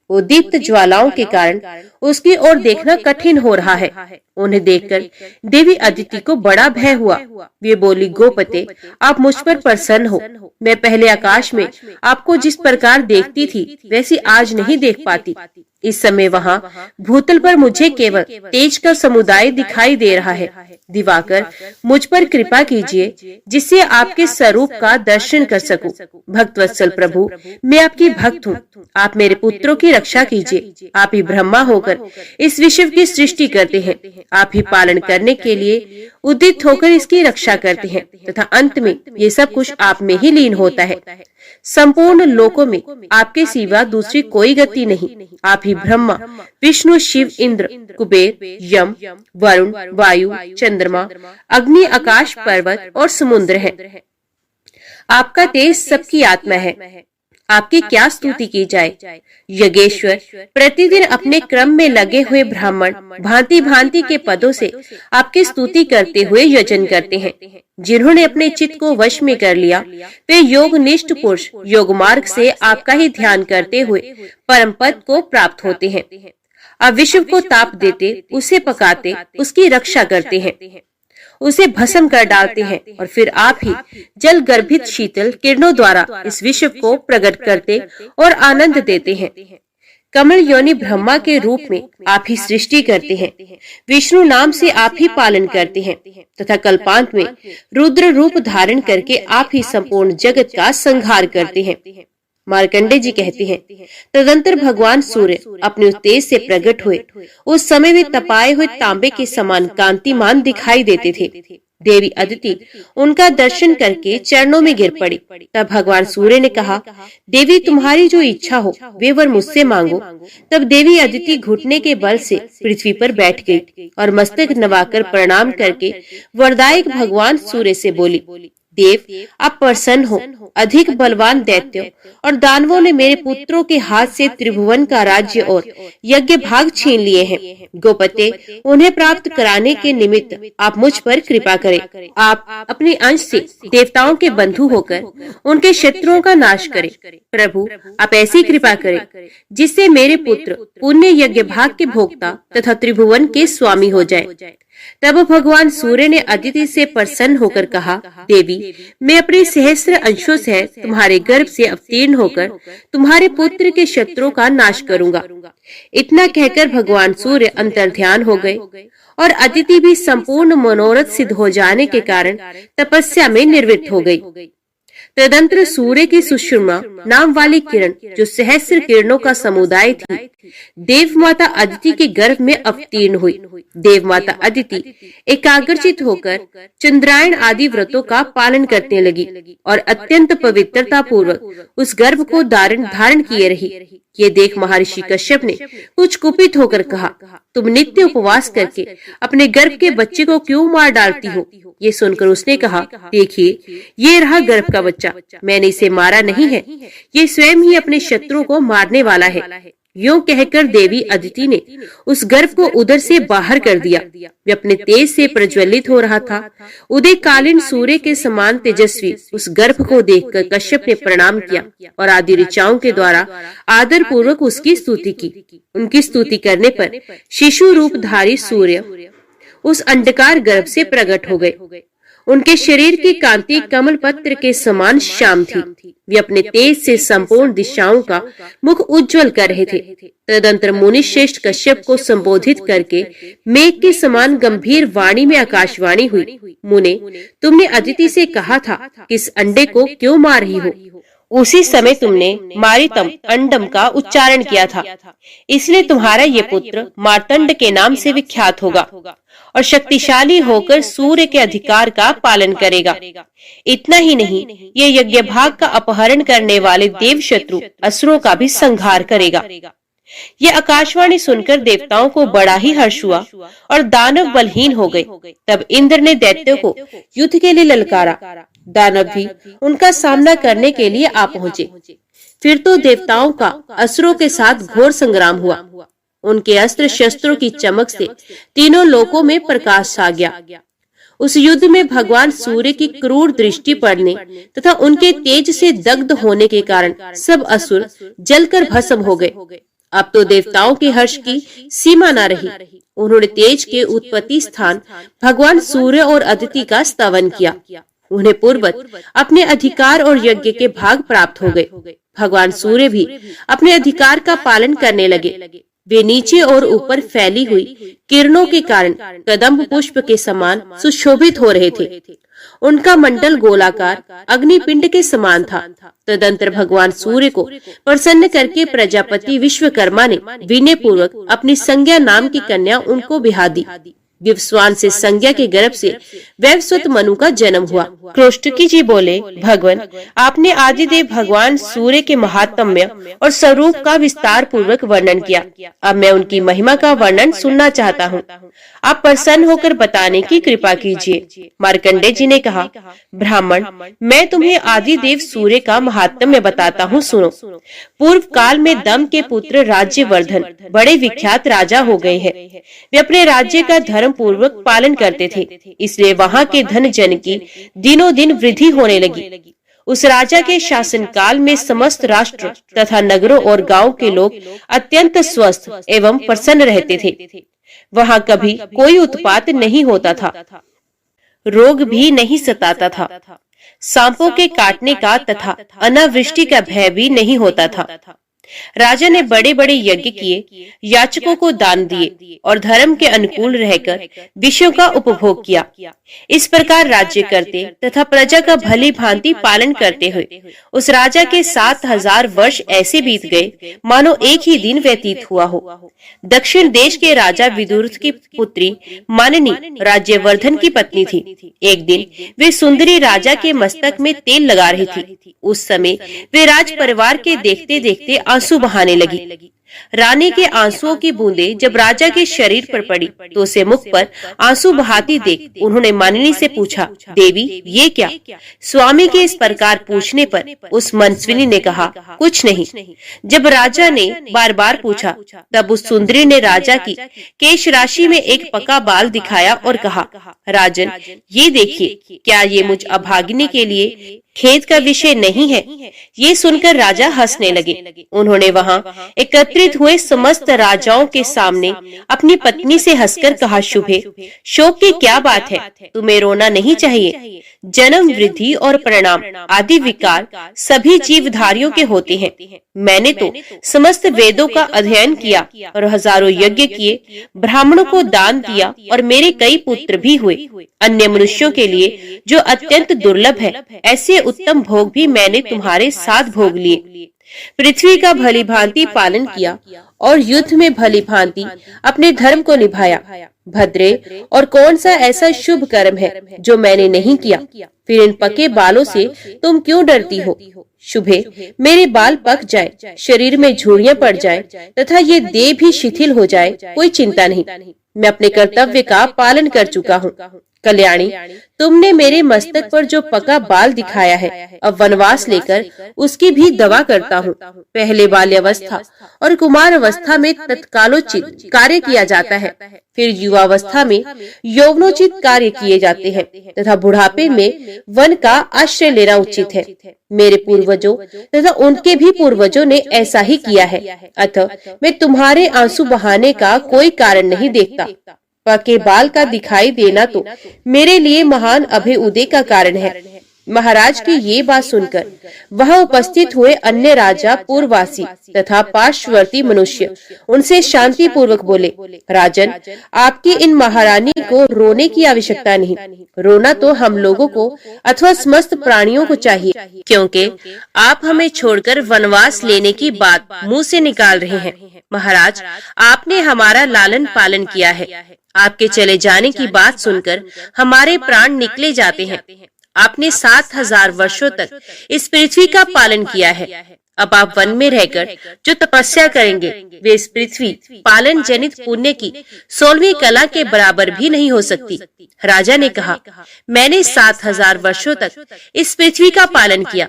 उद्दीप्त ज्वालाओं के कारण उसकी ओर देखना कठिन हो रहा है। उन्हें देखकर देवी अदिति को बड़ा भय हुआ। वे बोली, गोपते, आप मुझ पर प्रसन्न हो। मैं पहले आकाश में आपको जिस प्रकार देखती थी वैसी आज नहीं देख पाती। इस समय वहाँ भूतल पर मुझे केवल तेज का समुदाय दिखाई दे रहा है। दिवाकर, मुझ पर कृपा कीजिए जिससे आपके स्वरूप का दर्शन कर सकूं। भक्तवत्सल प्रभु, मैं आपकी भक्त हूँ। आप मेरे पुत्रों की रक्षा कीजिए। आप ही ब्रह्मा होकर इस विश्व की सृष्टि करते हैं। आप ही पालन करने के लिए उदित होकर इसकी रक्षा करते हैं तथा अंत में ये सब कुछ आप में ही लीन होता है। संपूर्ण लोकों में आपके सिवा दूसरी कोई गति नहीं। आप ही ब्रह्मा, विष्णु, शिव, इंद्र, कुबेर, यम, वरुण, वायु, चंद्रमा, अग्नि, आकाश, पर्वत और समुद्र है। आपका तेज सबकी आत्मा है। आपकी क्या स्तुति की जाए। यज्ञेश्वर प्रतिदिन अपने क्रम में लगे हुए ब्राह्मण भांति भांति के पदों से आपकी स्तुति करते हुए यजन करते हैं। जिन्होंने अपने चित्त को वश में कर लिया, वे योग निष्ठ पुरुष योग मार्ग से आपका ही ध्यान करते हुए परम पद को प्राप्त होते हैं। आप विश्व को ताप देते, उसे पकाते, उसकी रक्षा करते हैं, उसे भस्म कर डालते हैं और फिर आप ही जल गर्भित शीतल किरणों द्वारा इस विश्व को प्रकट करते और आनंद देते हैं। कमल योनि ब्रह्मा के रूप में आप ही सृष्टि करते हैं। विष्णु नाम से आप ही पालन करते हैं तथा कल्पांत में रुद्र रूप धारण करके आप ही संपूर्ण जगत का संहार करते हैं। मार्कंडे जी कहते हैं, तदंतर भगवान सूर्य अपने उस तेज से प्रकट हुए। उस समय वे तपाए हुए तांबे के समान कांतिमान दिखाई देते थे। देवी अदिति उनका दर्शन करके चरणों में गिर पड़ी। तब भगवान सूर्य ने कहा, देवी तुम्हारी जो इच्छा हो वे वर मुझसे मांगो। तब देवी अदिति घुटने के बल से पृथ्वी पर बैठ गई और मस्तक नवाकर प्रणाम करके वरदायक भगवान सूर्य से बोली, देव आप प्रसन्न हो। अधिक बलवान दैत्यों और दानवों ने मेरे पुत्रों के हाथ से त्रिभुवन का राज्य और यज्ञ भाग छीन लिए हैं। गोपते उन्हें प्राप्त कराने के निमित्त आप मुझ पर कृपा करें। आप अपने अंश से देवताओं के बंधु होकर उनके शत्रुओं का नाश करें। प्रभु आप ऐसी कृपा करें जिससे मेरे पुत्र पुण्य यज्ञ भाग के भोक्ता तथा त्रिभुवन के स्वामी हो जाए। तब भगवान सूर्य ने अदिति से प्रसन्न होकर कहा, देवी मैं अपने सहस्त्र अंशों से तुम्हारे गर्भ से अवतीर्ण होकर तुम्हारे पुत्र के शत्रुओं का नाश करूंगा। इतना कहकर भगवान सूर्य अंतर्ध्यान हो गए और अदिति भी संपूर्ण मनोरथ सिद्ध हो जाने के कारण तपस्या में निवृत्त हो गई। तदंतर सूर्य की सुषमा नाम वाली किरण जो सहस्त्र किरणों का समुदाय थी, देव माता अदिति के गर्भ में अवतीर्ण हुई। देव माता अदिति एकाग्रचित होकर चंद्रायण आदि व्रतों का पालन करने लगी और अत्यंत पवित्रता पूर्वक उस गर्भ को धारण किए रही। ये देख महर्षि कश्यप ने कुछ कुपित होकर कहा, तुम नित्य उपवास करके अपने गर्भ के बच्चे को क्यों मार डालती हो? ये सुनकर उसने कहा, देखिए ये रहा गर्भ का बच्चा, मैंने इसे मारा नहीं है, ये स्वयं ही अपने शत्रु को मारने वाला है। यूं कहकर देवी अदिति ने उस गर्भ को उदर से बाहर कर दिया। वे अपने तेज से प्रज्वलित हो रहा था। उदयकालीन सूर्य के समान तेजस्वी उस गर्भ को देखकर कश्यप ने प्रणाम किया और आदि ऋचाओं के द्वारा आदर पूर्वक उसकी स्तुति की। उनकी स्तुति करने पर शिशु रूपधारी सूर्य उस अंडकार गर्भ से प्रकट हो गए। उनके शरीर की कांति कमल पत्र के समान श्याम थी। वे अपने तेज से संपूर्ण दिशाओं का मुख उज्जवल कर रहे थे। तदंतर मुनि श्रेष्ठ कश्यप को संबोधित करके मेघ के समान गंभीर वाणी में आकाशवाणी हुई, मुने तुमने अदिति से कहा था कि इस अंडे को क्यों मार रही हो? उसी समय तुमने मारितम अंडम का उच्चारण किया था, इसलिए तुम्हारा ये पुत्र मार्तंड के नाम से विख्यात होगा और शक्तिशाली होकर सूर्य के अधिकार का पालन करेगा। इतना ही नहीं, ये यज्ञ भाग का अपहरण करने वाले देव शत्रु असुरों का भी संहार करेगा। ये आकाशवाणी सुनकर देवताओं को बड़ा ही हर्ष हुआ और दानव बलहीन हो गए। तब इंद्र ने दैत्यों को युद्ध के लिए ललकारा। दानव भी उनका सामना करने के लिए आ पहुंचे। फिर तो देवताओं का असुरों के साथ घोर संग्राम हुआ। उनके अस्त्र शस्त्रों की चमक से तीनों लोकों में प्रकाश छा गया। उस युद्ध में भगवान सूर्य की क्रूर दृष्टि पड़ने तथा उनके तेज से दग्ध होने के कारण सब असुर जलकर भस्म हो गए। अब तो देवताओं के हर्ष की सीमा न रही। उन्होंने तेज के उत्पत्ति स्थान भगवान सूर्य और अदिति का स्तवन किया। उन्हें पूर्वत अपने अधिकार और यज्ञ के भाग प्राप्त हो गए। भगवान सूर्य भी अपने अधिकार का पालन करने लगे। वे नीचे और ऊपर फैली हुई किरणों के कारण कदम्ब पुष्प के समान सुशोभित हो रहे थे। उनका मंडल गोलाकार अग्निपिंड के समान था। तदंतर भगवान सूर्य को प्रसन्न करके प्रजापति विश्वकर्मा ने विनय पूर्वक अपनी संज्ञा नाम की कन्या उनको बिहा दी। विवस्वान से संज्ञा के गर्भ से वैवस्वत मनु का जन्म हुआ। क्रोष्टकी जी बोले, भगवान आपने आदिदेव भगवान सूर्य के महात्म्य और स्वरूप का विस्तार पूर्वक वर्णन किया। अब मैं उनकी महिमा का वर्णन सुनना चाहता हूँ। आप प्रसन्न होकर बताने की कृपा कीजिए। मार्कंडेय जी ने कहा, ब्राह्मण मैं तुम्हें आदिदेव सूर्य का महात्म्य बताता हूँ, सुनो। पूर्व काल में दम के पुत्र राज्यवर्धन बड़े विख्यात राजा हो गए हैं। वे अपने राज्य का धर्म पूर्वक पालन करते थे, इसलिए वहाँ के धन जन की दिनों दिन वृद्धि होने लगी। उस राजा के शासन काल में समस्त राष्ट्र तथा नगरों और गांव के लोग अत्यंत स्वस्थ एवं प्रसन्न रहते थे। वहाँ कभी कोई उत्पात नहीं होता था, रोग भी नहीं सताता था, सांपों के काटने का तथा अनावृष्टि का भय भी नहीं होता था। राजा ने बड़े बड़े यज्ञ किए, याचकों को दान दिए और धर्म के अनुकूल रहकर विषयों का उपभोग किया। इस प्रकार राज्य करते तथा प्रजा का भली भांति पालन करते हुए उस राजा के 7000 वर्ष ऐसे बीत गए मानो एक ही दिन व्यतीत हुआ हो। दक्षिण देश के राजा विदुर की पुत्री मानिनी राज्यवर्धन की पत्नी थी। एक दिन वे सुंदरी राजा के मस्तक में तेल लगा रही थी। उस समय वे राज परिवार के देखते देखते आंसू बहाने लगी। रानी के आंसुओं की बूंदें जब राजा के शरीर पर पड़ी तो उसे मुख पर आंसू बहाती देख उन्होंने मानिनी से पूछा, देवी ये क्या? स्वामी के इस प्रकार पूछने पर उस मनस्विनी ने कहा, कुछ नहीं। जब राजा ने बार बार पूछा तब उस सुंदरी ने राजा की केश राशि में एक पका बाल दिखाया और कहा, राजन ये देखिए, क्या ये मुझ अभागिनी के लिए खेद का विषय नहीं है? ये सुनकर राजा हंसने लगे। उन्होंने वहां एकत्रित हुए समस्त राजाओं के सामने अपनी पत्नी से हंसकर कहा, शुभे, शोक की क्या बात है? तुम्हें रोना नहीं चाहिए। जन्म, वृद्धि और परिणाम आदि विकार सभी जीवधारियों के होते हैं। मैंने तो समस्त वेदों का अध्ययन किया और हजारों यज्ञ किए, ब्राह्मणों को दान दिया और मेरे कई पुत्र भी हुए। अन्य मनुष्यों के लिए जो अत्यंत दुर्लभ है, ऐसे उत्तम भोग भी मैंने तुम्हारे साथ भोग लिए। पृथ्वी का भली भांति पालन किया और युद्ध में भली भांति अपने धर्म को निभाया। भद्रे, और कौन सा ऐसा शुभ कर्म है जो मैंने नहीं किया? फिर इन पके बालों से तुम क्यों डरती हो? शुभे, मेरे बाल पक जाए, शरीर में झुर्रियां पड़ जाए तथा ये देह भी शिथिल हो जाए, कोई चिंता नहीं। मैं अपने कर्तव्य का पालन कर चुका हूँ। कल्याणी, तुमने मेरे मस्तक पर जो पका बाल दिखाया है, अब वनवास लेकर उसकी भी दवा करता हूँ। पहले बाल्यावस्था और कुमार अवस्था में तत्कालोचित कार्य किया जाता है, फिर युवावस्था में यौवनोचित कार्य किए जाते हैं तथा बुढ़ापे में वन का आश्रय लेना उचित है। मेरे पूर्वजों तथा उनके भी पूर्वजों ने ऐसा ही किया है, अतः मैं तुम्हारे आंसू बहाने का कोई कारण नहीं देखता। पके बाल का दिखाई देना तो मेरे लिए महान अभय उदय का कारण है। महाराज की ये बात सुनकर वहां उपस्थित हुए अन्य राजा, पूर्ववासी तथा पार्श्ववर्ती मनुष्य उनसे शांति पूर्वक बोले, राजन, आपकी इन महारानी को रोने की आवश्यकता नहीं। रोना तो हम लोगों को अथवा समस्त प्राणियों को चाहिए, क्योंकि आप हमें छोड़कर वनवास लेने की बात मुंह से निकाल रहे हैं। महाराज, आपने हमारा लालन पालन किया है। आपके चले जाने की बात सुनकर हमारे प्राण निकले जाते हैं। आपने 7000 वर्षों तक इस पृथ्वी का पालन किया है। अब आप वन में रहकर जो तपस्या करेंगे, वे इस पृथ्वी पालन जनित पुण्य की 16वीं कला के बराबर भी नहीं हो सकती। राजा ने कहा, मैंने 7000 वर्षों तक इस पृथ्वी का पालन किया।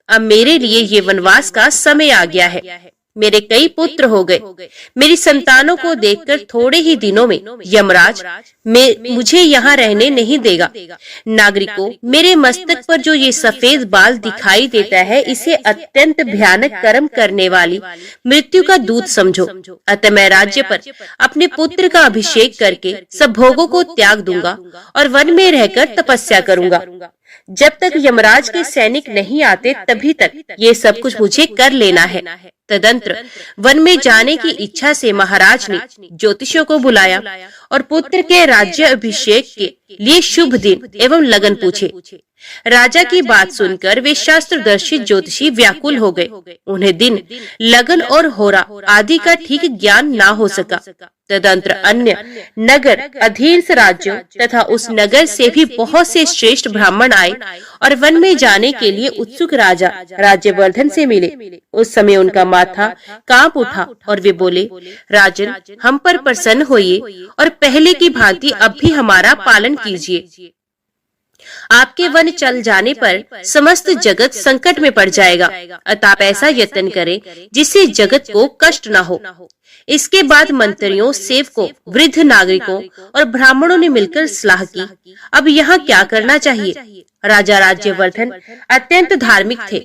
अब मेरे लिए ये वनवास का समय आ गया है। मेरे कई पुत्र हो गए। मेरी संतानों को देखकर थोड़े ही दिनों में यमराज मुझे यहाँ रहने नहीं देगा। नागरिकों, मेरे मस्तक पर जो ये सफेद बाल दिखाई देता है, इसे अत्यंत भयानक कर्म करने वाली मृत्यु का दूत समझो। अतः मैं राज्य पर अपने पुत्र का अभिषेक करके सब भोगों को त्याग दूंगा और वन में रहकर तपस्या करूंगा। जब तक यमराज के सैनिक नहीं आते तभी तक ये सब कुछ मुझे कर लेना है। तदंतर वन में जाने की इच्छा से महाराज ने ज्योतिषियों को बुलाया और पुत्र के राज्य अभिषेक के लिए शुभ दिन एवं लगन पूछे। राजा की बात सुनकर वे शास्त्रदर्शी ज्योतिषी व्याकुल हो गए। उन्हें दिन, लगन और होरा आदि का ठीक ज्ञान ना हो सका। तदंतर अन्य नगर, अधीन राज्यों तथा उस नगर से भी बहुत से श्रेष्ठ ब्राह्मण आए और वन में जाने के लिए उत्सुक राजा राज्यवर्धन से मिले। उस समय उनका माथा कांप उठा और वे बोले, राजन, हम पर प्रसन्न होइए और पहले की भांति अब भी हमारा पालन कीजिए। आपके वन चल जाने पर समस्त जगत संकट में पड़ जाएगा, अतः आप ऐसा यत्न करें जिससे जगत को कष्ट न हो। इसके बाद मंत्रियों, सेवकों, वृद्ध नागरिकों और ब्राह्मणों ने मिलकर सलाह की, अब यहाँ क्या करना चाहिए। राजा राज्यवर्धन अत्यंत धार्मिक थे।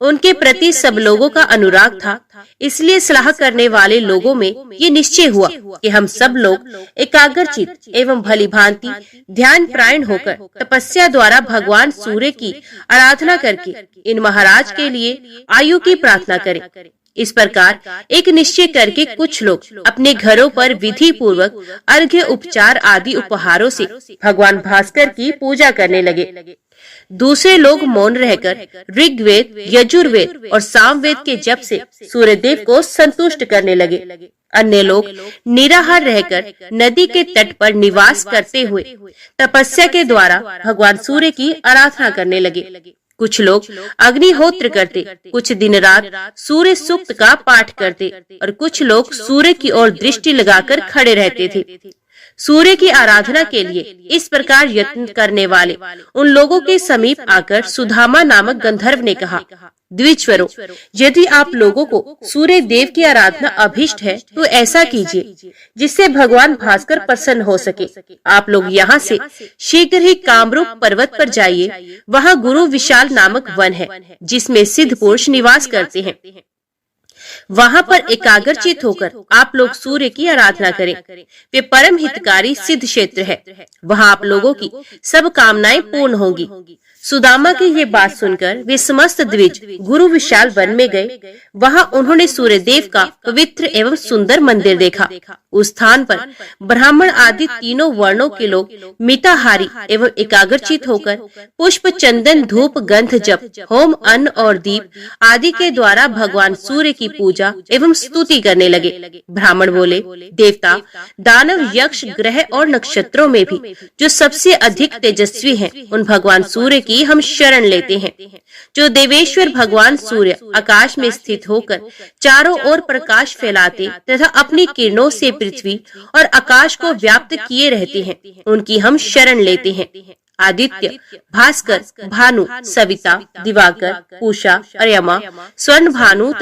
उनके प्रति सब लोगों का अनुराग था। इसलिए सलाह करने वाले लोगों में ये निश्चय हुआ कि हम सब लोग एकाग्रचित एवं भली भांति ध्यान प्रायण होकर तपस्या द्वारा भगवान सूर्य की आराधना करके इन महाराज के लिए आयु की प्रार्थना करें। इस प्रकार एक निश्चय करके कुछ लोग अपने घरों पर विधि पूर्वक अर्घ्य, उपचार आदि उपहारों से भगवान भास्कर की पूजा करने लगे। दूसरे लोग मौन रहकर ऋग्वेद, यजुर्वेद और सामवेद के जप से सूर्यदेव को संतुष्ट करने लगे। अन्य लोग निराहार रहकर नदी के तट पर निवास करते हुए तपस्या के द्वारा भगवान सूर्य की आराधना करने लगे। कुछ लोग अग्निहोत्र करते, कुछ दिन रात सूर्य सूक्त का पाठ करते और कुछ लोग सूर्य की ओर दृष्टि लगाकर खड़े रहते थे। सूर्य की आराधना के लिए इस प्रकार यत्न करने वाले उन लोगों के समीप आकर सुदामा नामक गंधर्व ने कहा, द्विजवरों, यदि आप लोगों को सूर्य देव की आराधना अभिष्ट है तो ऐसा कीजिए जिससे भगवान भास्कर प्रसन्न हो सके। आप लोग यहाँ से शीघ्र ही कामरूप पर्वत पर जाइए। वहाँ गुरु विशाल नामक वन है जिसमें सिद्ध पुरुष निवास करते हैं। वहाँ पर एकाग्रचित होकर आप लोग सूर्य की आराधना करें। वे परम हितकारी सिद्ध क्षेत्र है। वहाँ आप लोगों की सब कामनाएं पूर्ण होंगी। सुदामा की ये बात सुनकर वे समस्त द्विज गुरु विशाल वन में गए। वहाँ उन्होंने सूर्य देव का पवित्र एवं सुंदर मंदिर देखा। उस स्थान पर ब्राह्मण आदि तीनों वर्णों के लोग मिताहारी एवं एकाग्रचित होकर पुष्प, चंदन, धूप, गंध, जप, होम, अन्न और दीप आदि के द्वारा भगवान सूर्य की पूजा एवं स्तुति करने लगे। ब्राह्मण बोले, देवता, दानव, यक्ष, ग्रह और नक्षत्रों में भी जो सबसे अधिक तेजस्वी हैं, उन भगवान सूर्य की हम शरण लेते हैं। जो देवेश्वर भगवान सूर्य आकाश में स्थित होकर चारों ओर प्रकाश फैलाते तथा अपनी किरणों से पृथ्वी और आकाश को व्याप्त किए रहते हैं, उनकी हम शरण लेते हैं। आदित्य, भास्कर, भानु, सविता, दिवाकर, पूषा, अर्यमा, स्वर्ण भानु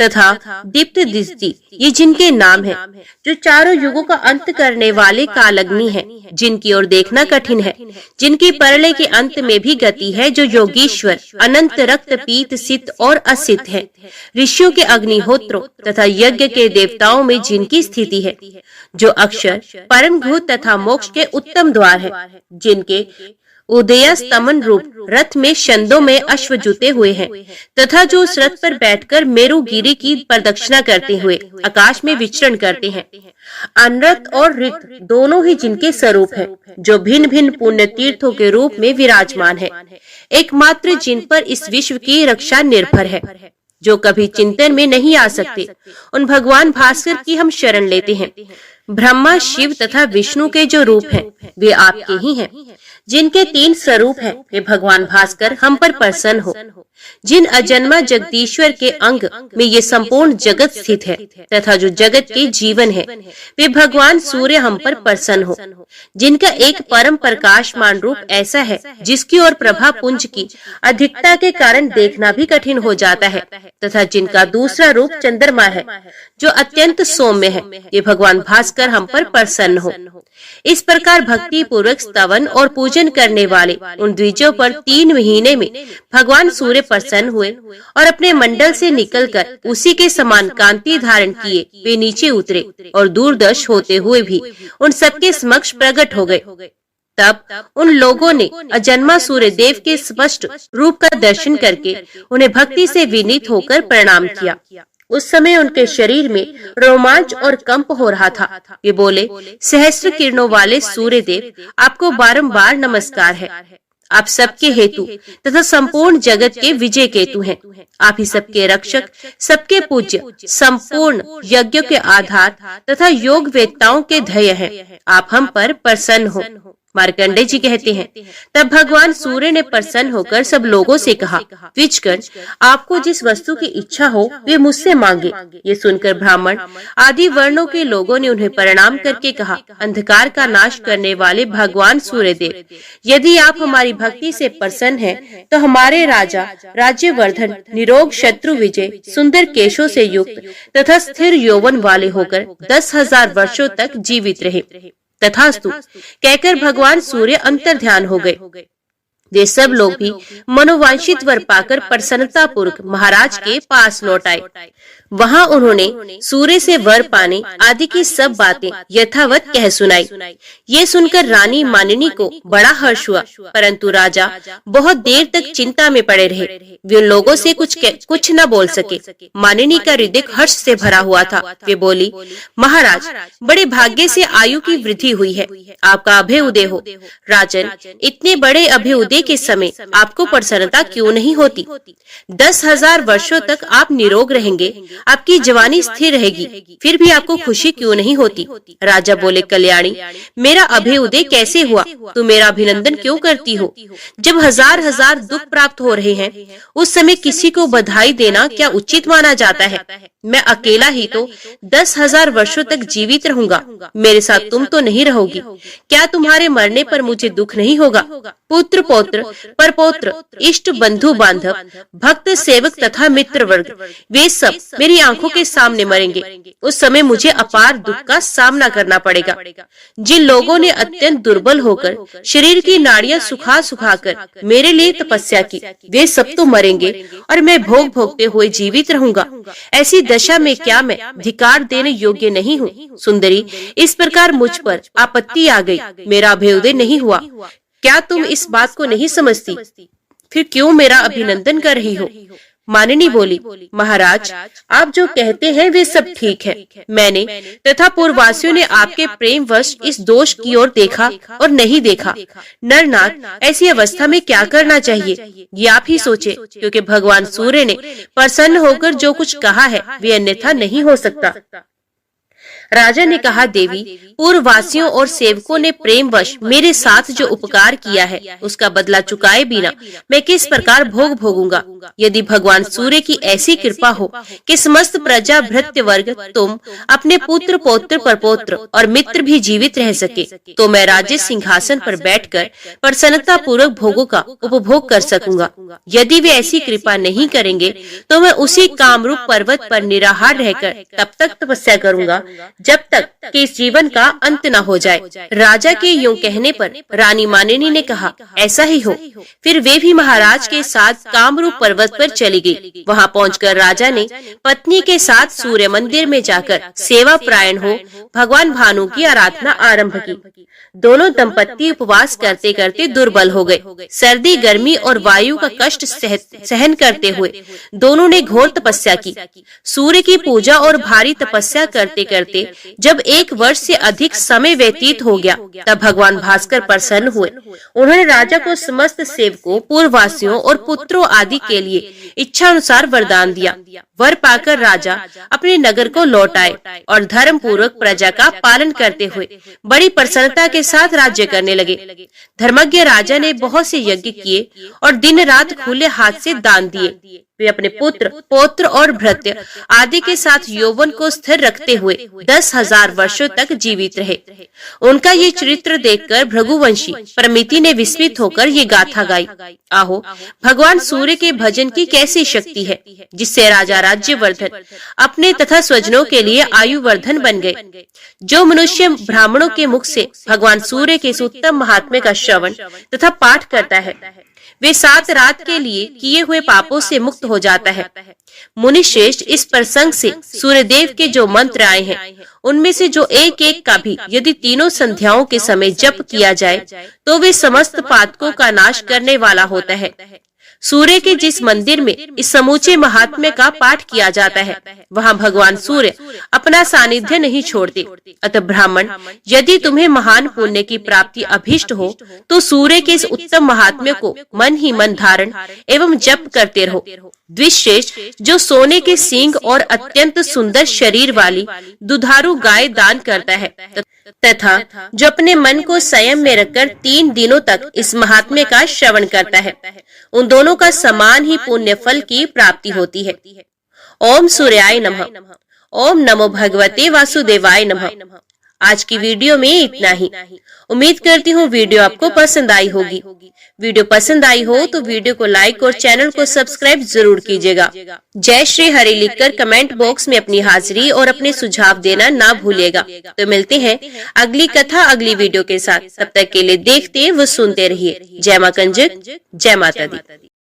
तथा दीप्त दिष्टि, ये जिनके नाम हैं, जो चारों युगों का अंत करने वाले कालग्नि हैं, जिनकी ओर देखना कठिन है, जिनकी परलय के अंत में भी गति है, जो योगीश्वर, अनंत, रक्त, पीत, सित और असित है, ऋषियों के अग्निहोत्रों तथा यज्ञ के देवताओं में जिनकी स्थिति है, जो अक्षर, परम भूत तथा मोक्ष के उत्तम द्वार है, जिनके उदय स्तमन रूप रथ में छंदों में अश्व जुते हुए हैं, तथा जो उस रथ पर बैठकर मेरुगिरी की प्रदक्षिणा करते हुए आकाश में विचरण करते हैं। अनरत और ऋत दोनों ही जिनके स्वरूप हैं, जो भिन्न भिन्न पुण्य तीर्थों के रूप में विराजमान है, एकमात्र जिन पर इस विश्व की रक्षा निर्भर है, जो कभी चिंतन में नहीं आ सकते, उन भगवान भास्कर की हम शरण लेते हैं। ब्रह्मा, शिव तथा विष्णु के जो रूप हैं, वे आपके ही हैं। जिनके 3 स्वरूप हैं, वे भगवान भास्कर हम पर प्रसन्न हो। जिन अजन्मा जगदीश्वर के अंग में ये संपूर्ण जगत स्थित है तथा जो जगत के जीवन है, वे भगवान सूर्य हम पर प्रसन्न हो। जिनका एक परम प्रकाशमान रूप ऐसा है जिसकी ओर प्रभा पुंज की अधिकता के कारण देखना भी कठिन हो जाता है, तथा जिनका दूसरा रूप चंद्रमा है जो अत्यंत सौम्य है, ये भगवान भास्कर हम पर प्रसन्न हो। इस प्रकार भक्ति पूर्वक स्तवन और पूजन करने वाले उन द्विजों पर 3 महीने में भगवान सूर्य प्रसन्न हुए और अपने मंडल से निकलकर उसी के समान कांति धारण किए वे नीचे उतरे और दूरदर्श होते हुए भी उन सबके समक्ष प्रकट हो गए। तब उन लोगों ने अजन्मा सूर्य देव के स्पष्ट रूप का दर्शन करके उन्हें भक्ति से विनीत होकर प्रणाम किया। उस समय उनके शरीर में रोमांच और कंप हो रहा था। वे बोले, सहस्त्र किरणों वाले सूर्य देव, आपको बारंबार नमस्कार है। आप सबके हेतु तथा संपूर्ण जगत के विजय केतु हैं। आप ही सबके रक्षक, सबके पूज्य, संपूर्ण यज्ञों के आधार तथा योग वेत्ताओं के ध्येय हैं। आप हम पर प्रसन्न हो। मार्कंडेय जी कहते हैं, तब भगवान सूर्य ने प्रसन्न होकर सब लोगों से कहा, द्विजगण, आपको जिस वस्तु की इच्छा हो वे मुझसे मांगे। ये सुनकर ब्राह्मण आदि वर्णों के लोगों ने उन्हें प्रणाम करके कहा, अंधकार का नाश करने वाले भगवान सूर्यदेव, यदि आप हमारी भक्ति से प्रसन्न हैं, तो हमारे राजा राज्यवर्धन निरोग, शत्रु विजय, सुंदर केशों से युक्त तथा स्थिर यौवन वाले होकर 10,000 वर्षों तक जीवित रहे। तथास्तु कहकर भगवान सूर्य अंतर ध्यान हो गए। वे सब लोग भी मनोवांछित वर पाकर प्रसन्नता पूर्वक महाराज के पास लौट आए। वहां उन्होंने सूर्य से वर पाने आदि की सब बातें यथावत कह सुनाई। ये सुनकर रानी मानिनी को बड़ा हर्ष हुआ, परंतु राजा बहुत देर तक चिंता में पड़े रहे। वे उन लोगों से कुछ न बोल सके। मानिनी का हृदय हर्ष से भरा हुआ था। वे बोली, महाराज, बड़े भाग्य से आयु की वृद्धि हुई है। आपका अभय उदय हो। राजन, इतने बड़े अभय उदय के समय आपको प्रसन्नता क्यों नहीं होती? 10,000 वर्षों तक आप निरोग रहेंगे, आपकी जवानी स्थिर रहेगी, फिर भी आपको खुशी क्यों नहीं होती? राजा बोले, कल्याणी, मेरा अभय उदय कैसे हुआ? तुम मेरा अभिनंदन क्यों करती हो? जब हजार हजार दुख प्राप्त हो रहे हैं, उस समय किसी को बधाई देना क्या उचित माना जाता है? मैं अकेला ही तो 10,000 वर्षों तक जीवित रहूंगा, मेरे साथ तुम तो नहीं रहोगी। क्या तुम्हारे मरने पर मुझे दुख नहीं होगा? पुत्र पौत्र परपौत्र इष्ट बंधु बांधव भक्त सेवक तथा मित्र वर्ग, वे सब मेरी आंखों के सामने मरेंगे। उस समय मुझे अपार दुख का सामना करना पड़ेगा। जिन लोगों ने अत्यंत दुर्बल होकर शरीर की नाड़ियां सुखा कर मेरे लिए तपस्या की, वे सब तो मरेंगे और मैं भोग भोगते हुए जीवित रहूंगा। ऐसी दशा में क्या मैं धिक्कार देने योग्य नहीं हूँ? सुंदरी, इस प्रकार मुझ पर आपत्ति आ गई, मेरा अभ्युदय नहीं हुआ। क्या तुम इस बात को नहीं समझती? फिर क्यों मेरा अभिनंदन कर रही हो? मानिनी बोली, महाराज, आप जो कहते हैं वे सब ठीक है। मैंने तथा पूर्ववासियों ने आपके प्रेमवश इस दोष की ओर देखा और नहीं देखा। नरनाथ, ऐसी अवस्था में क्या करना चाहिए, ये आप ही सोचे, क्योंकि भगवान सूर्य ने प्रसन्न होकर जो कुछ कहा है वे अन्यथा नहीं हो सकता। राजा ने कहा, देवी, पूर्ववासियों और सेवकों ने प्रेमवश मेरे साथ जो उपकार किया है उसका बदला चुकाए बिना मैं किस प्रकार भोग भोगूंगा? यदि भगवान सूर्य की ऐसी कृपा हो कि समस्त प्रजा भृत्य वर्ग, तुम, अपने पुत्र पौत्र परपौत्र और मित्र भी जीवित रह सके, तो मैं राज्य सिंहासन पर बैठकर प्रसन्नता पूर्वक भोगों का उपभोग कर सकूंगा। यदि वे ऐसी कृपा नहीं करेंगे तो मैं उसी कामरूप पर्वत पर निराहार रहकर तब तक तपस्या करूंगा जब तक कि इस जीवन का अंत न हो जाए। राजा के यूं कहने पर रानी मानिनी ने कहा, ऐसा ही हो। फिर वे भी महाराज के साथ कामरूप पर्वत पर चली गई। वहां पहुंचकर राजा ने पत्नी के साथ सूर्य मंदिर में जाकर सेवा प्रायण हो भगवान भानु की आराधना आरंभ की। दोनों दंपत्ति उपवास करते करते दुर्बल हो गए। सर्दी, गर्मी और वायु का कष्ट सहन करते हुए दोनों ने घोर तपस्या की। सूर्य की पूजा और भारी तपस्या करते करते जब 1 वर्ष से अधिक समय व्यतीत हो गया, तब भगवान भास्कर प्रसन्न हुए। उन्होंने राजा को समस्त सेवकों, पूर्ववासियों और पुत्रों आदि के लिए इच्छा अनुसार वरदान दिया। वर पाकर राजा अपने नगर को लौट आए और धर्म पूर्वक प्रजा का पालन करते हुए बड़ी प्रसन्नता के साथ राज्य करने लगे। धर्मज्ञ राजा ने बहुत से यज्ञ किए और दिन रात खुले हाथ से दान दिए। वे अपने पुत्र पौत्र और भृत्य आदि के साथ यौवन को स्थिर रखते हुए 10,000 वर्षों तक जीवित रहे। उनका ये चरित्र देखकर भृगुवंशी प्रमिति ने विस्मित होकर ये गाथा गाई, आहो, भगवान सूर्य के भजन की कैसी शक्ति है, जिससे राजा राज्यवर्धन अपने तथा स्वजनों के लिए आयुवर्धन बन गए। जो मनुष्य ब्राह्मणों के मुख से भगवान सूर्य के इस उत्तम महात्म्य का श्रवण तथा पाठ करता है, वे 7 रात के लिए किए हुए पापों से मुक्त हो जाता है। मुनि श्रेष्ठ, इस प्रसंग से सूर्यदेव के जो मंत्र आए हैं, उनमें से जो एक एक का भी यदि तीनों संध्याओं के समय जप किया जाए तो वे समस्त पातकों का नाश करने वाला होता है। सूर्य के जिस मंदिर में इस समूचे महात्म्य का पाठ किया जाता है, वहाँ भगवान सूर्य अपना सानिध्य नहीं छोड़ते। अतः ब्राह्मण, यदि तुम्हें महान पुण्य की प्राप्ति अभिष्ट हो तो सूर्य के इस उत्तम महात्म्य को मन ही मन धारण एवं जप करते रहो। द्विश्रेष्ठ, जो सोने के सींग और अत्यंत सुंदर शरीर वाली दुधारू गाय दान करता है तथा जो अपने मन को संयम में रखकर 3 दिनों तक इस महात्म्य का श्रवण करता है, उन दोनों का समान ही पुण्य फल की प्राप्ति होती है। ओम सूर्याय नमः। ओम नमो भगवते वासुदेवाय नमः। आज की वीडियो में इतना ही। उम्मीद करती हूँ वीडियो आपको पसंद आई होगी। वीडियो पसंद आई हो तो वीडियो को लाइक और चैनल को सब्सक्राइब जरूर कीजिएगा। जय श्री हरि लिखकर कमेंट बॉक्स में अपनी हाजिरी और अपने सुझाव देना ना भूलिएगा। तो मिलते हैं अगली कथा अगली वीडियो के साथ। तब तक के लिए देखते व सुनते रहिए। जय मां कंजक, जय माता दी।